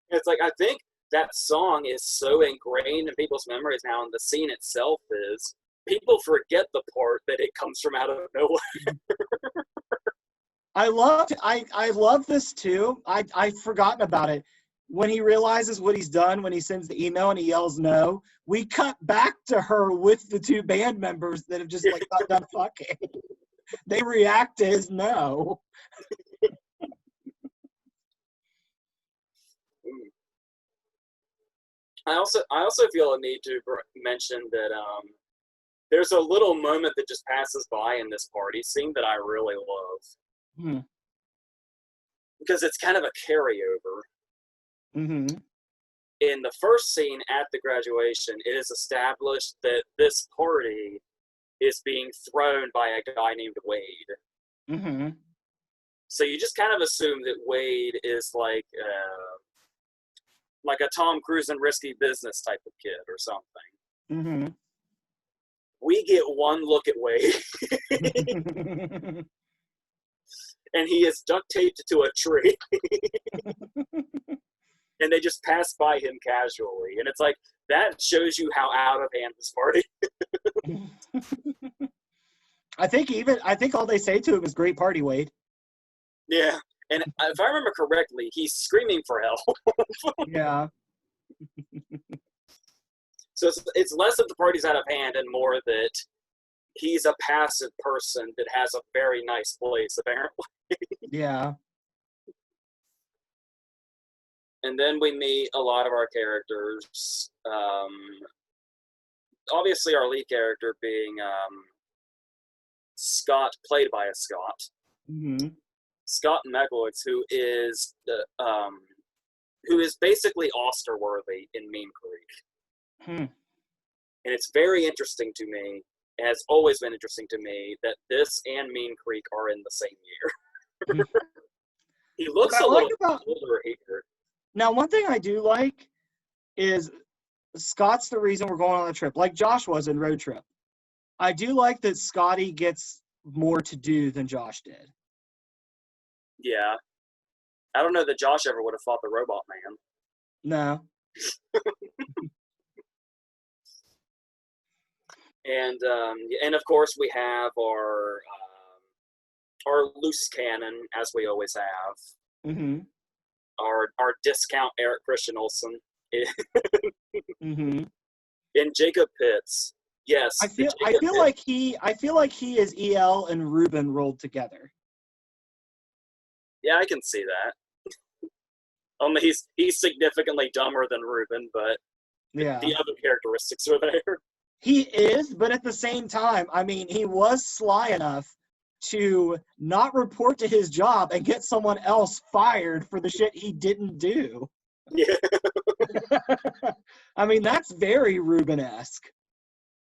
It's like, I think that song is so ingrained in people's memories now, and the scene itself is, people forget the part that it comes from out of nowhere. I love this too. I've forgotten about it. When he realizes what he's done, when he sends the email and he yells no, we cut back to her with the two band members that have just like got done fucking. They react to his no. I also feel a need to mention that there's a little moment that just passes by in this party scene that I really love. Because it's kind of a carryover. Mm-hmm. In the first scene at the graduation, it is established that this party is being thrown by a guy named Wade. Mm-hmm. So you just kind of assume that Wade is like a Tom Cruise in Risky Business type of kid or something. Mm-hmm. We get one look at Wade, and he is duct taped to a tree. And they just pass by him casually. And it's like, that shows you how out of hand this party. I think all they say to him is "Great party, Wade." Yeah. And if I remember correctly, he's screaming for help. Yeah. So it's less that the party's out of hand and more that he's a passive person that has a very nice place, apparently. Yeah. And then we meet a lot of our characters. Obviously, our lead character being Scott, played by a Scott. Mm-hmm. Scott Mechlitz, who is basically Oster-worthy in Mean Creek. And it's very interesting to me, it has always been interesting to me, that this and Mean Creek are in the same year. He looks a little older here. Now, one thing I do like is Scott's the reason we're going on the trip, like Josh was in Road Trip. I do like that Scotty gets more to do than Josh did. Yeah. I don't know that Josh ever would have fought the Robot Man. No. And of course we have our loose cannon, as we always have. Mm-hmm. Our discount Eric Christian Olsen. Mm-hmm. And Jacob Pitts. Yes. I feel like he is EL and Ruben rolled together. Yeah, I can see that. Only he's significantly dumber than Ruben, but yeah, the other characteristics are there. He is, but at the same time, I mean, he was sly enough to not report to his job and get someone else fired for the shit he didn't do. Yeah. I mean, that's very Ruben-esque.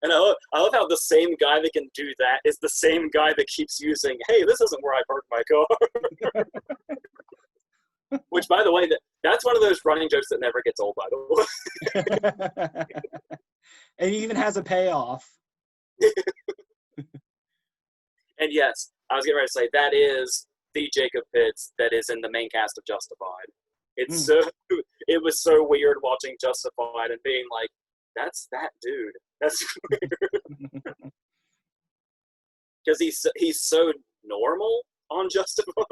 And I love how the same guy that can do that is the same guy that keeps using, hey, this isn't where I parked my car. Which, by the way, that's one of those running jokes that never gets old, by the way. It even has a payoff. And yes, I was getting ready to say, that is the Jacob Pitts that is in the main cast of Justified. It was so weird watching Justified and being like, that's that dude. That's weird. Because he's so normal on Justified.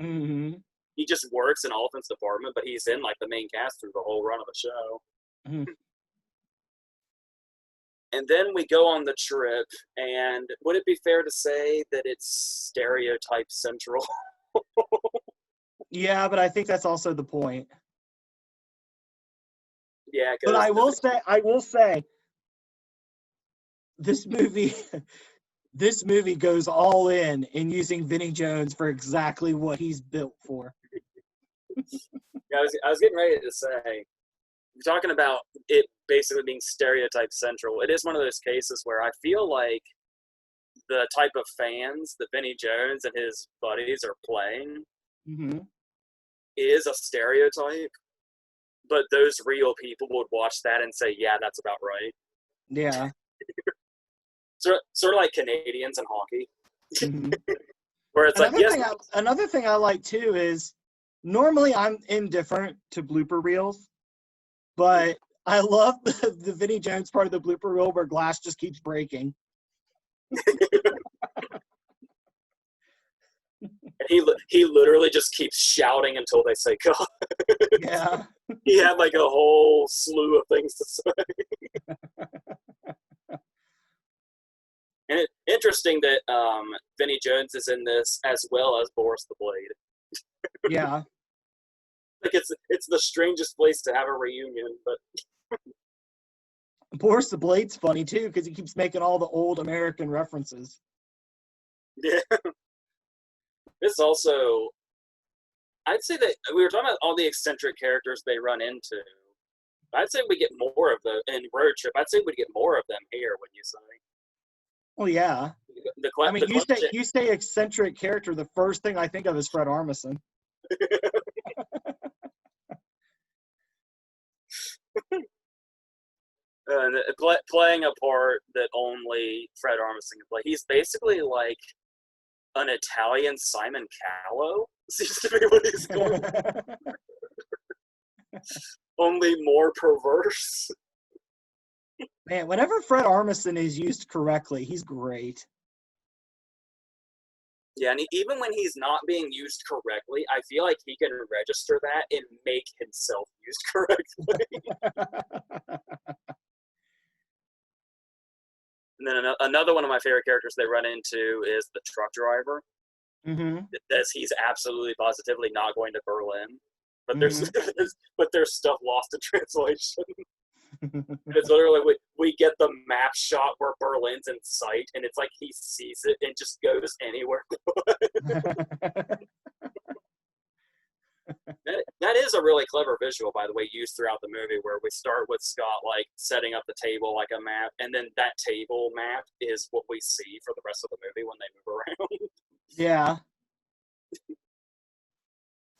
Mm-hmm. He just works in Elephant's department, but he's in like the main cast through the whole run of the show. Mm-hmm. And then we go on the trip, and would it be fair to say that it's stereotype central? Yeah, but I think that's also the point. Yeah, but I will say, this movie this movie goes all in using Vinnie Jones for exactly what he's built for. Yeah, I was getting ready to say, talking about it basically being stereotype central. It is one of those cases where I feel like the type of fans that Vinnie Jones and his buddies are playing Mm-hmm. is a stereotype, but those real people would watch that and say, yeah, that's about right. Yeah. Sort of like Canadians in hockey, Mm-hmm. where it's like, yes. Another thing I like too is normally I'm indifferent to blooper reels, but I love the Vinnie Jones part of the blooper reel where glass just keeps breaking. He literally just keeps shouting until they say God. Yeah. He had like a whole slew of things to say. And interesting that Vinnie Jones is in this as well as Boris the Blade. Yeah. Like it's the strangest place to have a reunion, but Boris the Blade's funny too because he keeps making all the old American references. yeah. This also, I'd say that we were talking about all the eccentric characters they run into. I'd say we get more of them in Road Trip. I'd say we'd get more of them here. Would you say? Oh yeah. I mean, you say eccentric character. The first thing I think of is Fred Armisen. Playing a part that only Fred Armisen can play. He's basically like an Italian Simon Callow. Seems to be what he's going. Only more perverse. Man, whenever Fred Armisen is used correctly, he's great. Yeah, and even when he's not being used correctly, I feel like he can register that and make himself used correctly. And then another one of my favorite characters they run into is the truck driver. Mm-hmm. As he's absolutely positively not going to Berlin, but there's stuff lost in translation. It's literally we get the map shot where Berlin's in sight, and it's like he sees it and just goes anywhere. That is a really clever visual, by the way, used throughout the movie, where we start with Scott like setting up the table like a map, and then that table map is what we see for the rest of the movie when they move around. Yeah.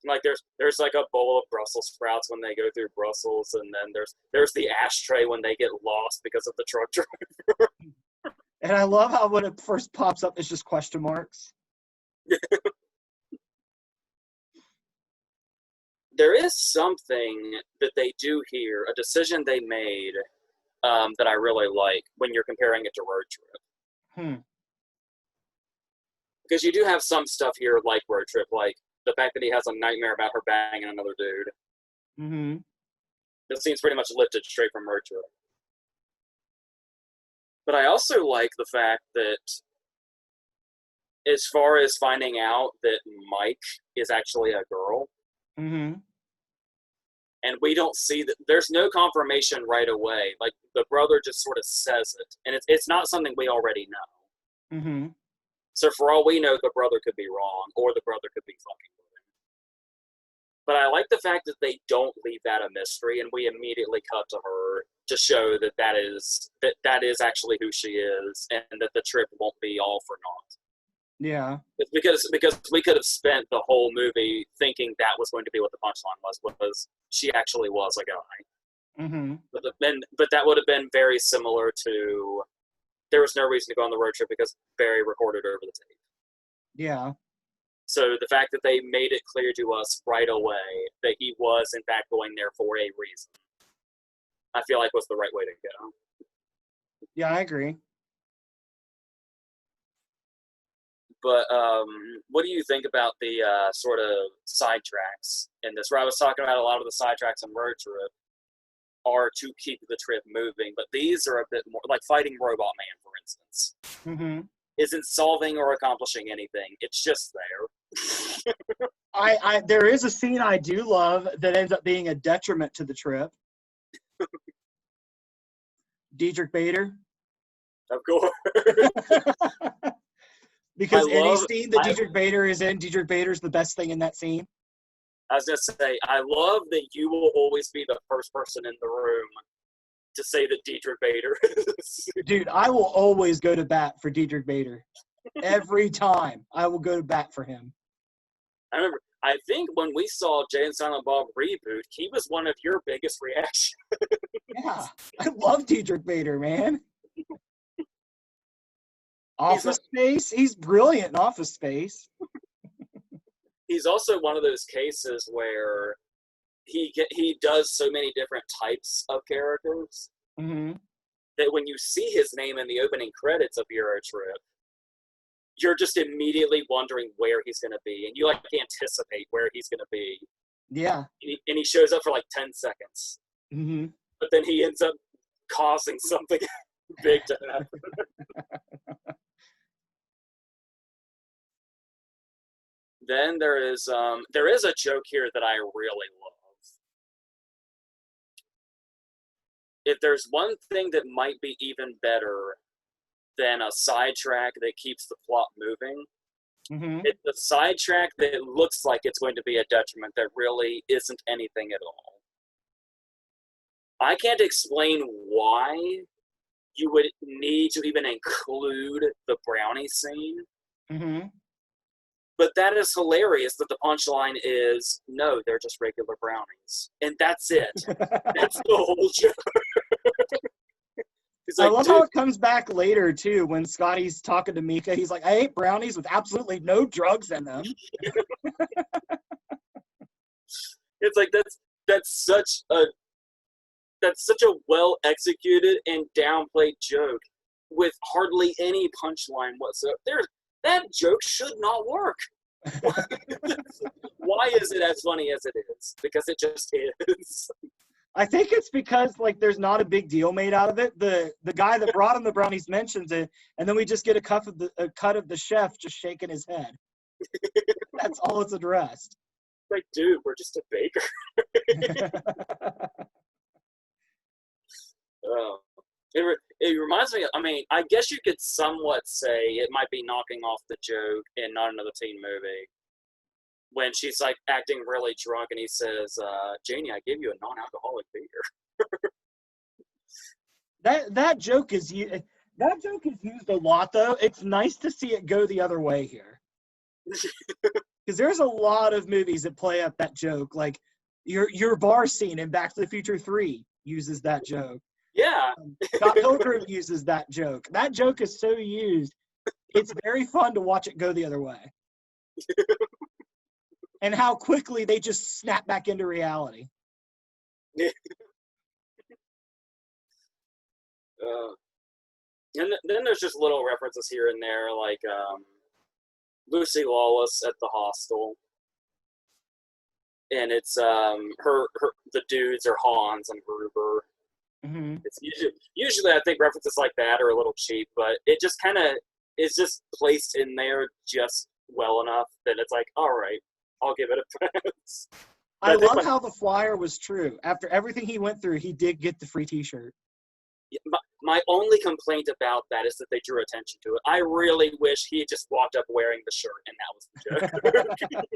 Like there's like a bowl of Brussels sprouts when they go through Brussels, and then there's the ashtray when they get lost because of the truck driver. And I love how when it first pops up, it's just question marks. There is something that they do here, a decision they made that I really like when you're comparing it to Road Trip. Because you do have some stuff here like Road Trip, like the fact that he has a nightmare about her banging another dude. Mm-hmm. This scene's pretty much lifted straight from Road Trip. But I also like the fact that as far as finding out that Mike is actually a girl, mm-hmm. and we don't see that, there's no confirmation right away. Like the brother just sort of says it, and it's not something we already know. Mm-hmm. So for all we know, the brother could be wrong, or the brother could be fucking with him. But I like the fact that they don't leave that a mystery, and we immediately cut to her to show that is actually who she is, and that the trip won't be all for naught. Yeah. It's because we could have spent the whole movie thinking that was going to be what the punchline was she actually was a guy. Mm-hmm. But that would have been very similar to, there was no reason to go on the road trip because Barry recorded over the tape. Yeah. So the fact that they made it clear to us right away that he was in fact going there for a reason, I feel like was the right way to go. Yeah, I agree. But what do you think about the sort of sidetracks in this? Where I was talking about a lot of the sidetracks in Road Trip are to keep the trip moving, but these are a bit more like fighting Robot Man, for instance. Mm-hmm. Isn't solving or accomplishing anything. It's just there. There is a scene I do love that ends up being a detriment to the trip. Diedrich Bader. Of course. Because any love. scene that I, Diedrich Bader is in, Diedrich Bader's the best thing in that scene. I was gonna say, I love that you will always be the first person in the room to say that Diedrich Bader is. Dude, I will always go to bat for Diedrich Bader. Every time I will go to bat for him. I remember, I think when we saw Jay and Silent Bob reboot, he was one of your biggest reactions. Yeah, I love Diedrich Bader, man. Office Space, he's brilliant in Office Space. He's also one of those cases where he does so many different types of characters that when you see his name in the opening credits of Eurotrip, you're just immediately wondering where he's going to be, and you like anticipate where he's going to be. Yeah. And he shows up for like 10 seconds. But then he ends up causing something big to happen. Then there is a joke here that I really love. If there's one thing that might be even better than a sidetrack that keeps the plot moving, it's a sidetrack that looks like it's going to be a detriment that really isn't anything at all. I can't explain why you would need to even include the brownie scene. But that is hilarious that the punchline is, no, they're just regular brownies. And that's it. That's the whole joke. I love how it comes back later, too, when Scotty's talking to Mika. He's like, I ate brownies with absolutely no drugs in them. It's like, that's such a well-executed and downplayed joke with hardly any punchline whatsoever. That joke should not work. Why is it as funny as it is? Because it just is. I think it's because like there's not a big deal made out of it. The guy that brought him the brownies mentions it, and then we just get a cut of the chef just shaking his head. That's all it's addressed. Like, dude, we're just a baker. It reminds me, I mean, I guess you could somewhat say it might be knocking off the joke in Not Another Teen Movie. When she's like acting really drunk and he says, Janie, I gave you a non-alcoholic beer. That joke is used a lot, though. It's nice to see it go the other way here. Because there's a lot of movies that play up that joke. Like your bar scene in Back to the Future 3 uses that joke. Yeah. Scott Pilgrim uses that joke. That joke is so used. It's very fun to watch it go the other way. And how quickly they just snap back into reality. And then there's just little references here and there, like Lucy Lawless at the hostel. And it's the dudes are Hans and Gruber. It's usually I think references like that are a little cheap, but it just kind of is just placed in there just well enough that it's like, all right, I'll give it a pass. I love how the flyer was true. After everything he went through, he did get the free T-shirt. My only complaint about that is that they drew attention to it. I really wish he had just walked up wearing the shirt and that was the joke.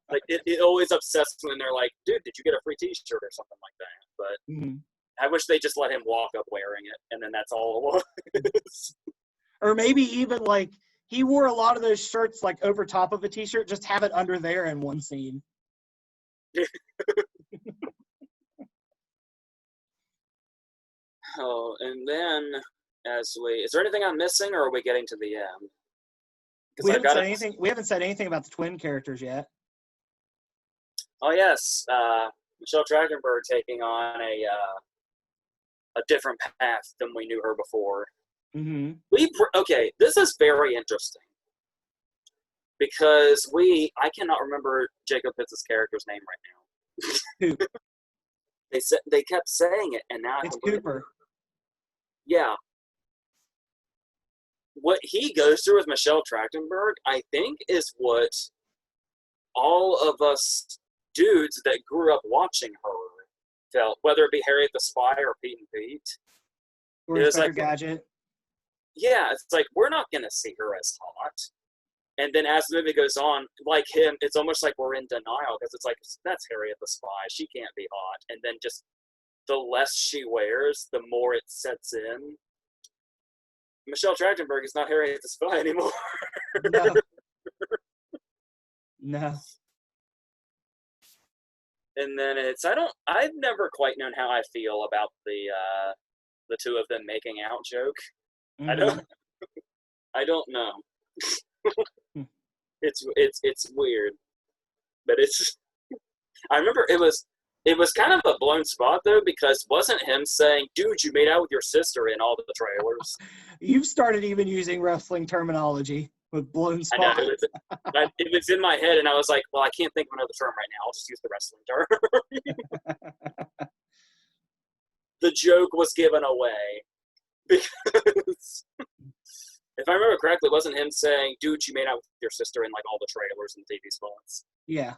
Like it always upsets me when they're like, dude, did you get a free T-shirt or something like that? But I wish they just let him walk up wearing it, and then that's all it was. Or maybe even like he wore a lot of those shirts like over top of a T-shirt, just have it under there in one scene. Oh, and then is there anything I'm missing, or are we getting to the end? We haven't said anything about the twin characters yet. Oh yes, Michelle Trachtenberg taking on a different path than we knew her before. Okay, this is very interesting because I cannot remember Jacob Pitz's character's name right now. They kept saying it, and now it's Cooper. Yeah. What he goes through with Michelle Trachtenberg, I think, is what all of us dudes that grew up watching her felt, whether it be Harriet the Spy or Pete and Pete. Or Inspector Gadget. yeah, it's like, we're not going to see her as hot. And then as the movie goes on, like him, it's almost like we're in denial because it's like, that's Harriet the Spy. She can't be hot. And then just the less she wears, the more it sets in. Michelle Trachtenberg is not Harriet the Spy anymore. No. No. And then I've never quite known how I feel about the two of them making out joke. Mm-hmm. I don't know. It's weird, but I remember it was kind of a blown spot though, because wasn't him saying, "Dude, you made out with your sister" in all the trailers? You've started even using wrestling terminology with blown I know spot. it was in my head, and I was like, "Well, I can't think of another term right now. I'll just use the wrestling term." The joke was given away because if I remember correctly, wasn't him saying, "Dude, you made out with your sister" in like all the trailers and TV spots? Yeah.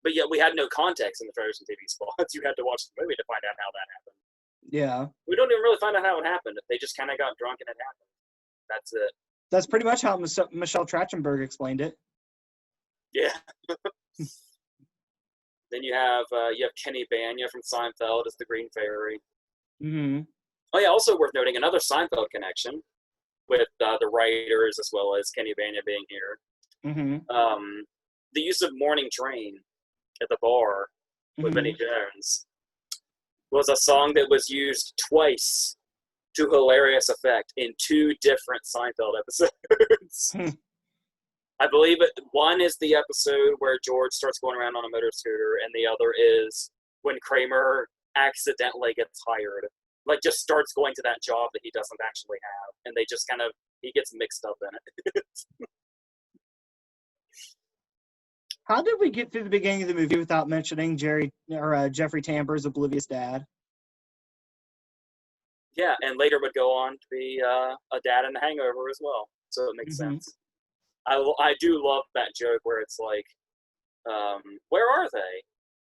But yet we had no context in the trailers and TV spots. You had to watch the movie to find out how that happened. Yeah. We don't even really find out how it happened. They just kind of got drunk and it happened. That's it. That's pretty much how Michelle Trachtenberg explained it. Yeah. Then you have Kenny Bania from Seinfeld as the Green Fairy. Mm-hmm. Oh yeah, also worth noting another Seinfeld connection with the writers as well as Kenny Bania being here. Mm-hmm. The use of Morning Train at the bar with Vinnie Jones was a song that was used twice to hilarious effect in two different Seinfeld episodes. I believe one is the episode where George starts going around on a motor scooter, and the other is when Kramer accidentally gets hired. Like, just starts going to that job that he doesn't actually have, and they just he gets mixed up in it. How did we get through the beginning of the movie without mentioning Jeffrey Tambor's oblivious dad? Yeah, and later would go on to be a dad in The Hangover as well, so it makes sense. I do love that joke where it's like, where are they?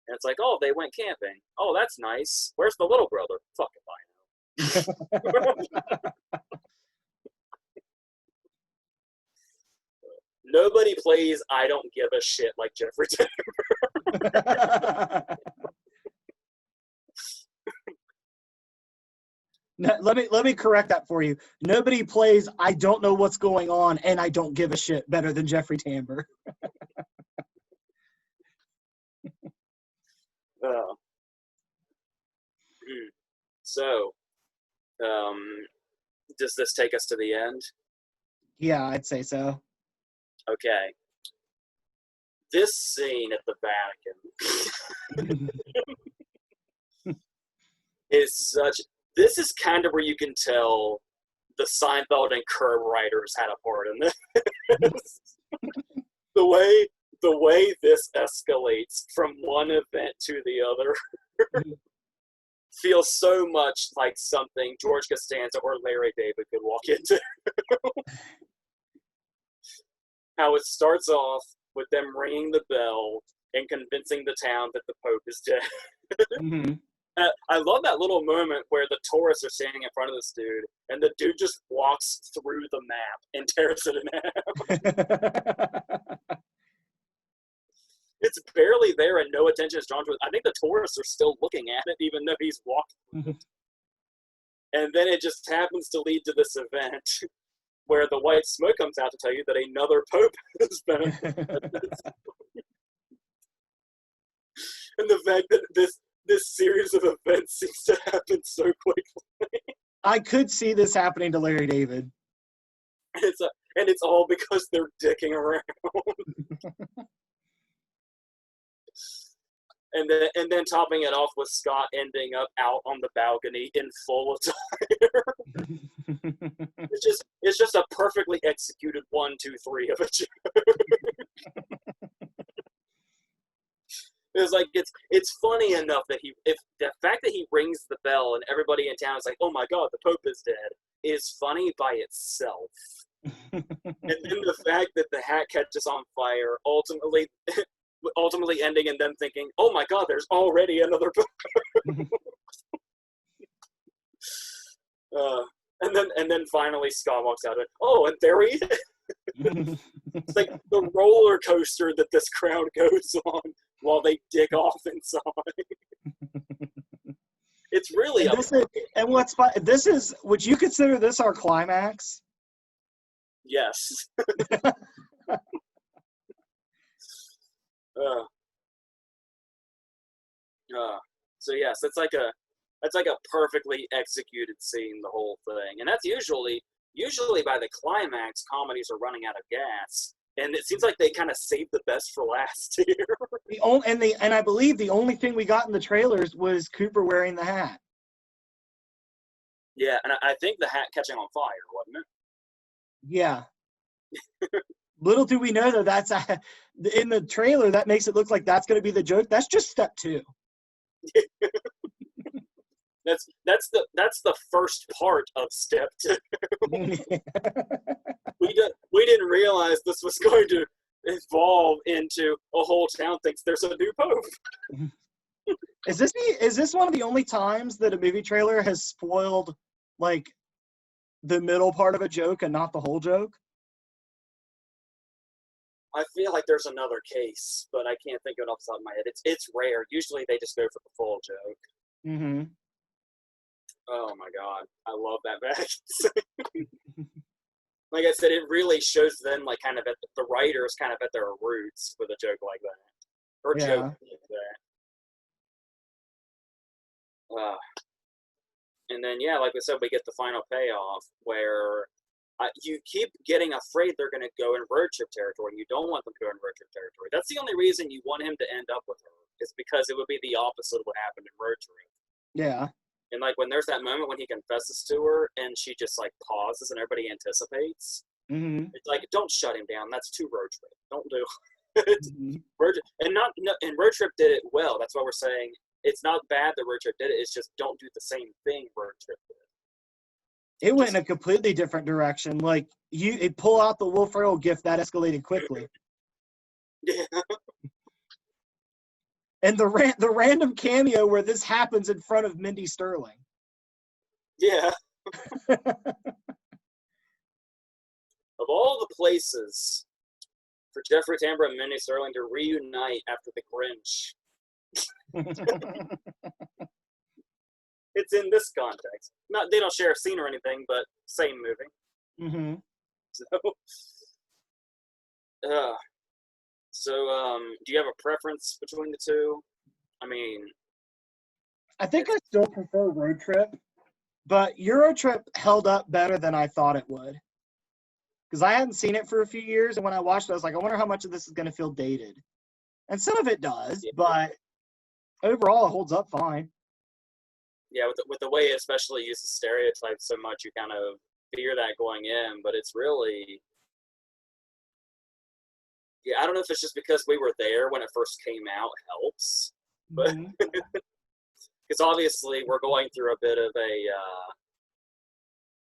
And it's like, oh, they went camping. Oh, that's nice. Where's the little brother? Fuck if I know. Nobody plays I don't give a shit like Jeffrey Tambor. No, let me correct that for you. Nobody plays I don't know what's going on and I don't give a shit better than Jeffrey Tambor. So, does this take us to the end? Yeah, I'd say so. Okay. This scene at the Vatican this is kind of where you can tell the Seinfeld and Curb writers had a part in this. the way this escalates from one event to the other feels so much like something George Costanza or Larry David could walk into. How it starts off with them ringing the bell and convincing the town that the Pope is dead. I love that little moment where the tourists are standing in front of this dude, and the dude just walks through the map and tears it in half. It's barely there, and no attention is drawn to it. I think the tourists are still looking at it, even though he's walking. And then it just happens to lead to this event where the white smoke comes out to tell you that another pope has been appointed. And the fact that this series of events seems to happen so quickly. I could see this happening to Larry David. And it's all because they're dicking around. And then topping it off with Scott ending up out on the balcony in full attire. It's just a perfectly executed 1, 2, 3 of a joke. It's like it's funny enough that if the fact that he rings the bell and everybody in town is like, oh my god, the Pope is dead, is funny by itself. And then the fact that the hat catches on fire ultimately ending in them thinking, oh my god, there's already another Pope. And then finally Scott walks out and, oh, and there he is. It's like the roller coaster that this crowd goes on while they dig off inside. It's really and what's fun, this is, would you consider this our climax? Yes. So yes, that's like a perfectly executed scene, the whole thing, and that's usually by the climax, comedies are running out of gas, and it seems like they kind of saved the best for last here. And I believe the only thing we got in the trailers was Cooper wearing the hat. Yeah, and I think the hat catching on fire, wasn't it? Yeah. Little do we know that that's in the trailer. That makes it look like that's going to be the joke. That's just step 2. That's the first part of step 2. We didn't realize this was going to evolve into a whole town thinks there's a new pope. Is this one of the only times that a movie trailer has spoiled like the middle part of a joke and not the whole joke? I feel like there's another case, but I can't think of it off the top of my head. It's rare. Usually they just go for the full joke. Mm-hmm. Oh my god, I love that back. Like I said, it really shows them like kind of at the writers kind of at their roots with a joke like that, or Yeah. joke like that. And then yeah, like we said, we get the final payoff where you keep getting afraid they're going to go in road trip territory. You don't want them to go in road trip territory. That's the only reason you want him to end up with her, is because it would be the opposite of what happened in road trip. Yeah. And like when there's that moment when he confesses to her and she just like pauses and everybody anticipates, it's like, don't shut him down. That's too road trip. Don't do it. And road trip did it well. That's why we're saying it's not bad that road trip did it. It's just don't do the same thing road trip did. It went in a completely different direction. Like it pull out the Will Ferrell gift that escalated quickly. Yeah. And the random cameo where this happens in front of Mindy Sterling. Yeah. Of all the places for Jeffrey Tambor and Mindy Sterling to reunite after The Grinch, it's in this context. They don't share a scene or anything, but same movie. So, do you have a preference between the two? I mean, I think I still prefer Road Trip, but Eurotrip held up better than I thought it would. Because I hadn't seen it for a few years, and when I watched it, I was like, I wonder how much of this is going to feel dated. And some of it does, but overall, it holds up fine. Yeah, with the way it especially uses stereotypes so much, you kind of fear that going in, but it's really... Yeah, I don't know if it's just because we were there when it first came out helps, but because obviously we're going through a bit of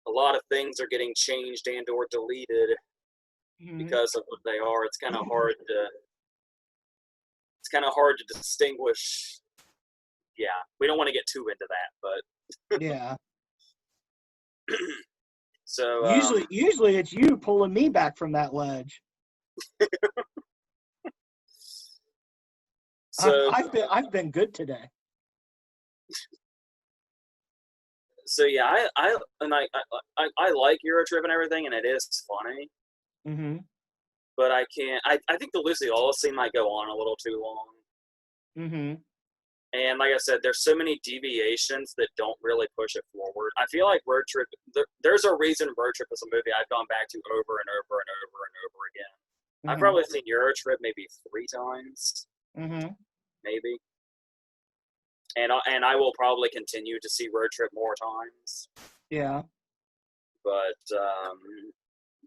a lot of things are getting changed and or deleted because of what they are. It's kind of hard to distinguish. Yeah, we don't want to get too into that, but yeah. So usually it's you pulling me back from that ledge. So I've been good today. So yeah, I like Eurotrip and everything, and it is funny. But I can't. I think the Lucy Lawless scene might go on a little too long. And like I said, there's so many deviations that don't really push it forward. I feel like Road Trip. There's a reason Road Trip is a movie I've gone back to over and over and over and over again. I've probably seen Eurotrip maybe 3 times. Maybe. And I will probably continue to see Road Trip more times. Yeah. But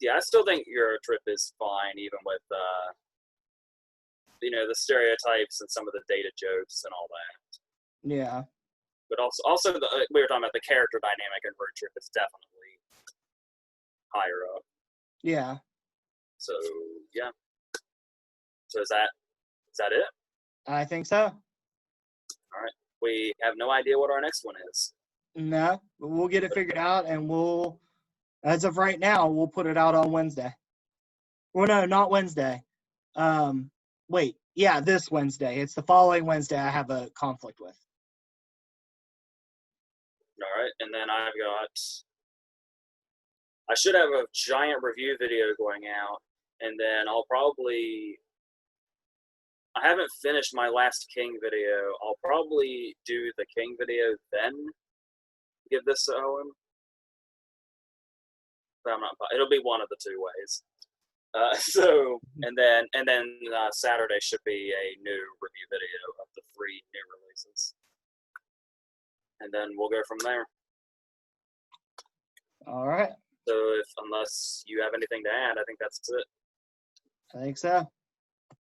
yeah, I still think Eurotrip is fine, even with the stereotypes and some of the dated jokes and all that. Yeah. But also we were talking about the character dynamic in Road Trip is definitely higher up. Yeah. So yeah. So is that it? I think so. All right. We have no idea what our next one is. No, but we'll get it figured out, and we'll, as of right now, we'll put it out on Wednesday. Well, no, not Wednesday. Wait, yeah, this Wednesday. It's the following Wednesday I have a conflict with. All right, and then I should have a giant review video going out, and then I haven't finished my last King video. I'll probably do the King video, then give this to Owen. But I'm not. It'll be one of the two ways. And then Saturday should be a new review video of the 3 new releases, and then we'll go from there. All right. So unless you have anything to add, I think that's it. I think so.